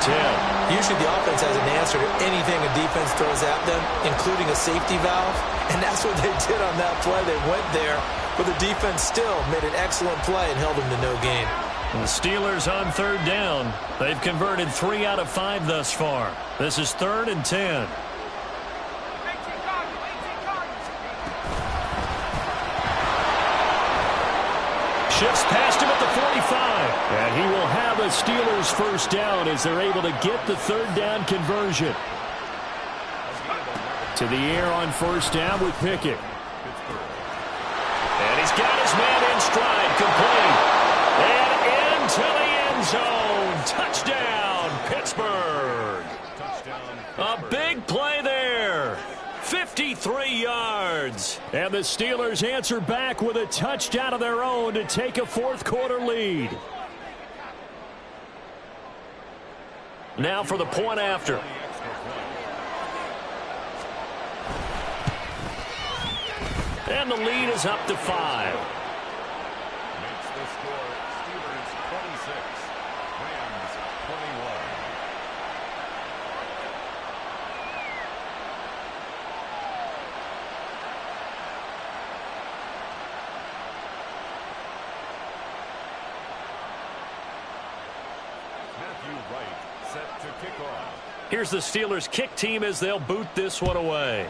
10. Usually the offense has an answer to anything a defense throws at them, including a safety valve, and that's what they did on that play. They went there, but the defense still made an excellent play and held them to no gain. And the Steelers on 3rd down. They've converted 3 out of 5 thus far. This is 3rd and 10. Shifts past him at the 45. And he will have a Steelers first down as they're able to get the 3rd down conversion. To the air on first down with Pickett. And he's got his man in stride, complete. And into the end zone. Touchdown, Pittsburgh. A big play there. 53 yards. And the Steelers answer back with a touchdown of their own to take a fourth quarter lead. Now for the point after. And the lead is up to 5. Makes the score Steelers 26, Rams 21. Set to kick off. Here's the Steelers kick team as they'll boot this one away.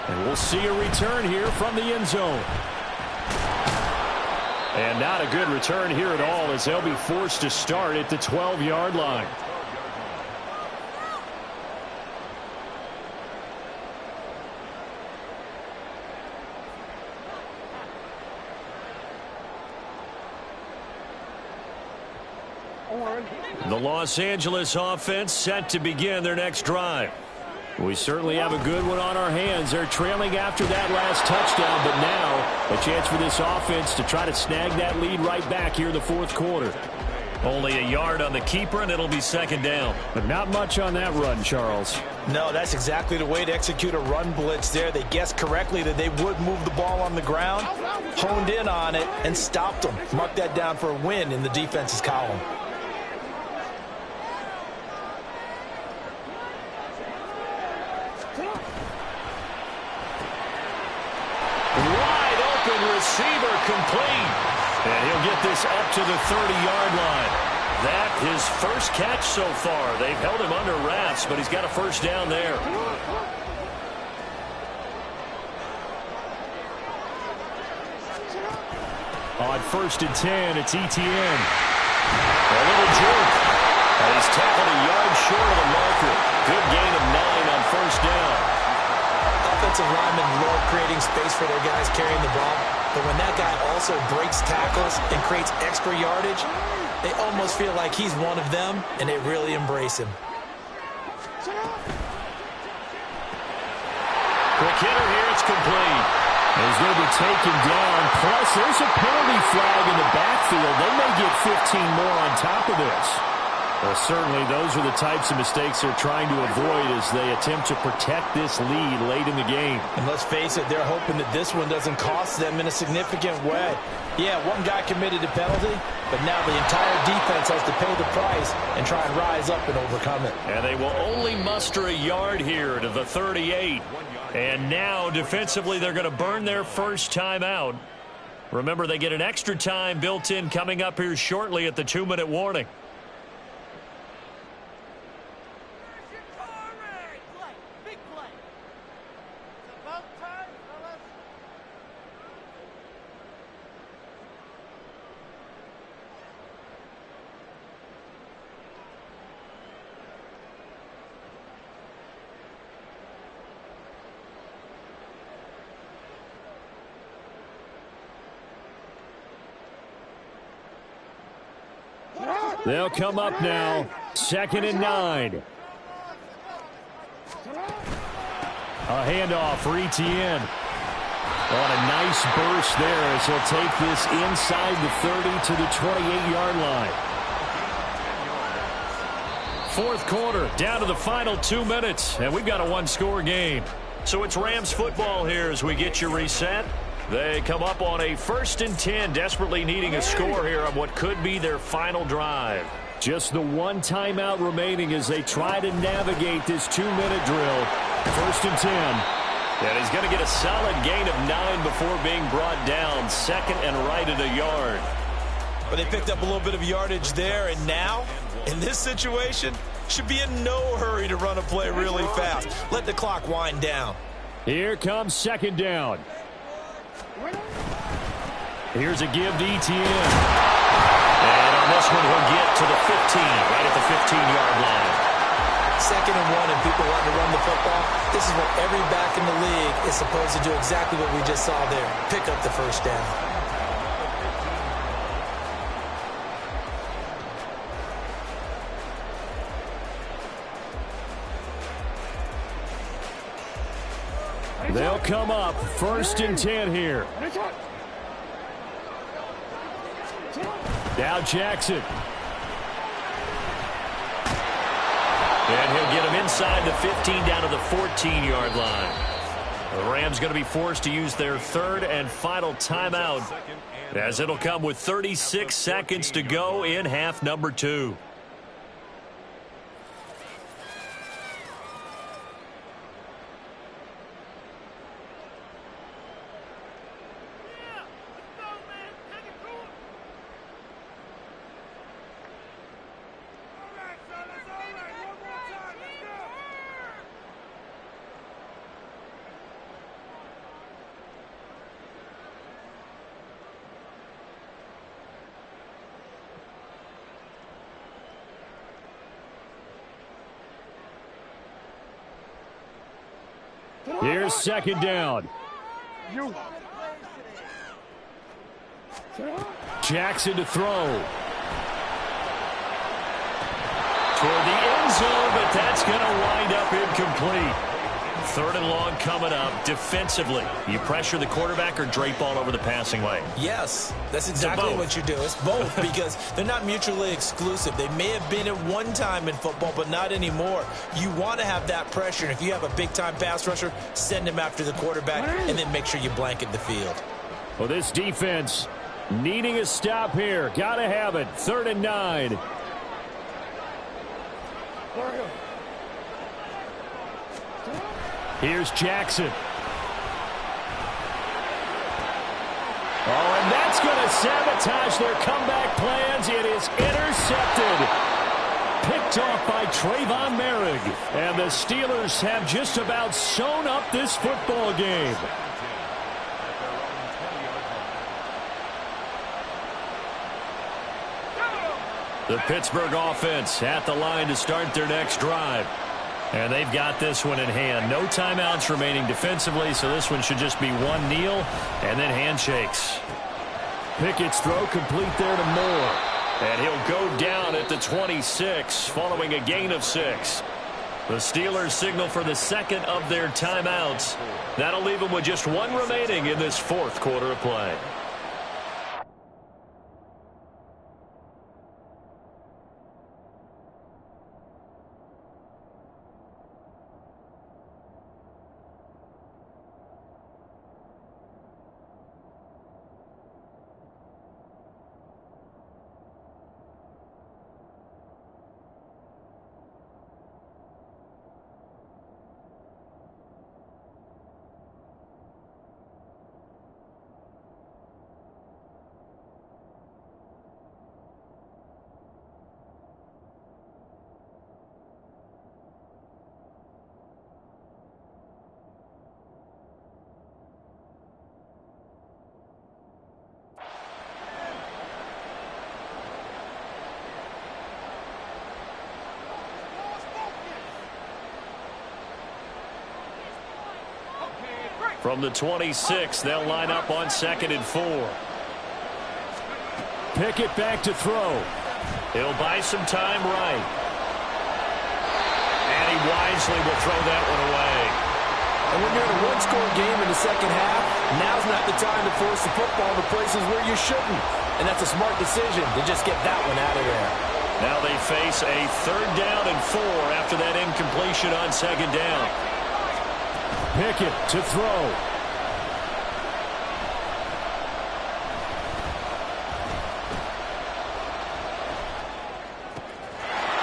And we'll see a return here from the end zone. And not a good return here at all as they'll be forced to start at the 12-yard line. The Los Angeles offense set to begin their next drive. We certainly have a good one on our hands. They're trailing after that last touchdown, but now a chance for this offense to try to snag that lead right back here in the fourth quarter. Only a yard on the keeper, and it'll be second down. But not much on that run, Charles. No, that's exactly the way to execute a run blitz there. They guessed correctly that they would move the ball on the ground, honed in on it, and stopped them. Mark that down for a win in the defense's column. Wide open receiver complete. And he'll get this up to the 30-yard line. That his first catch so far. They've held him under wraps, but he's got a first down there. On 1st and 10, it's Etienne. A little jerk. And he's tackled a yard short of the marker. Good gain of 9 on first down. Offensive linemen love creating space for their guys carrying the ball, but when that guy also breaks tackles and creates extra yardage, they almost feel like he's one of them, and they really embrace him. Quick hitter here, it's complete. He's going to be taken down. Plus, there's a penalty flag in the backfield. They may get 15 more on top of this. Well, certainly those are the types of mistakes they're trying to avoid as they attempt to protect this lead late in the game. And let's face it, they're hoping that this one doesn't cost them in a significant way. Yeah, one guy committed a penalty, but now the entire defense has to pay the price and try and rise up and overcome it. And they will only muster a yard here to the 38. And now, defensively, they're going to burn their first time out. Remember, they get an extra time built in coming up here shortly at the 2-minute warning. They'll come up now. 2nd and 9. A handoff for Etienne. On a nice burst there as he'll take this inside the 30 to the 28-yard line. 4th quarter, down to the final 2 minutes, and we've got a 1-score game. So it's Rams football here as we get you reset. They come up on a 1st and 10, desperately needing a score here on what could be their final drive. Just the one timeout remaining as they try to navigate this 2-minute drill. 1st and 10. And he's going to get a solid gain of 9 before being brought down. 2nd and right at a yard. But they picked up a little bit of yardage there, and now, in this situation, should be in no hurry to run a play really fast. Let the clock wind down. Here comes 2nd down. Here's a give to Etienne. And on this one, he'll get to the 15, right at the 15-yard line. 2nd and 1, and people want to run the football. This is what every back in the league is supposed to do, exactly what we just saw there. Pick up the first down. They'll come up 1st and 10 here. Now Jackson. And he'll get him inside the 15 down to the 14-yard line. The Rams going to be forced to use their 3rd and final timeout as it'll come with 36 seconds to go in half number 2. Here's 2nd down. Jackson to throw. Toward the end zone, but that's going to wind up incomplete. 3rd and long coming up. Defensively, you pressure the quarterback or drape all over the passing lane? Yes, that's exactly what you do. It's both because they're not mutually exclusive. They may have been at one time in football, but not anymore. You want to have that pressure. And if you have a big-time pass rusher, send him after the quarterback and then make sure you blanket the field. Well, this defense needing a stop here. Got to have it. 3rd and 9. Here's Jackson. Oh, and that's going to sabotage their comeback plans. It is intercepted. Picked off by Trayvon Merrick. And the Steelers have just about sewn up this football game. The Pittsburgh offense at the line to start their next drive. And they've got this one in hand. No timeouts remaining defensively, so this one should just be one kneel and then handshakes. Pickett's throw complete there to Moore. And he'll go down at the 26 following a gain of 6. The Steelers signal for the second of their timeouts. That'll leave them with just one remaining in this 4th quarter of play. From the 26, they'll line up on 2nd and 4. Pickett back to throw. He'll buy some time right. And he wisely will throw that one away. And when you're in a one-score game in the second half, now's not the time to force the football to places where you shouldn't. And that's a smart decision to just get that one out of there. Now they face a 3rd down and 4 after that incompletion on 2nd down. Pickett to throw.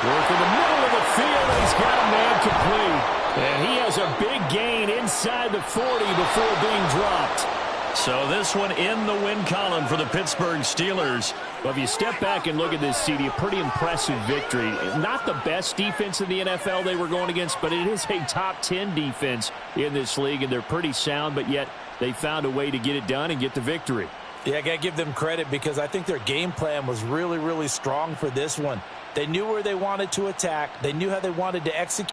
Work in the middle of the field, and he's got a man complete. And he has a big gain inside the 40 before being dropped. So this one in the win column for the Pittsburgh Steelers. Well, if you step back and look at this, CD, a pretty impressive victory. Not the best defense in the NFL they were going against, but it is a top 10 defense in this league, and they're pretty sound, but yet they found a way to get it done and get the victory. Yeah, I got to give them credit because I think their game plan was really, really strong for this one. They knew where they wanted to attack. They knew how they wanted to execute.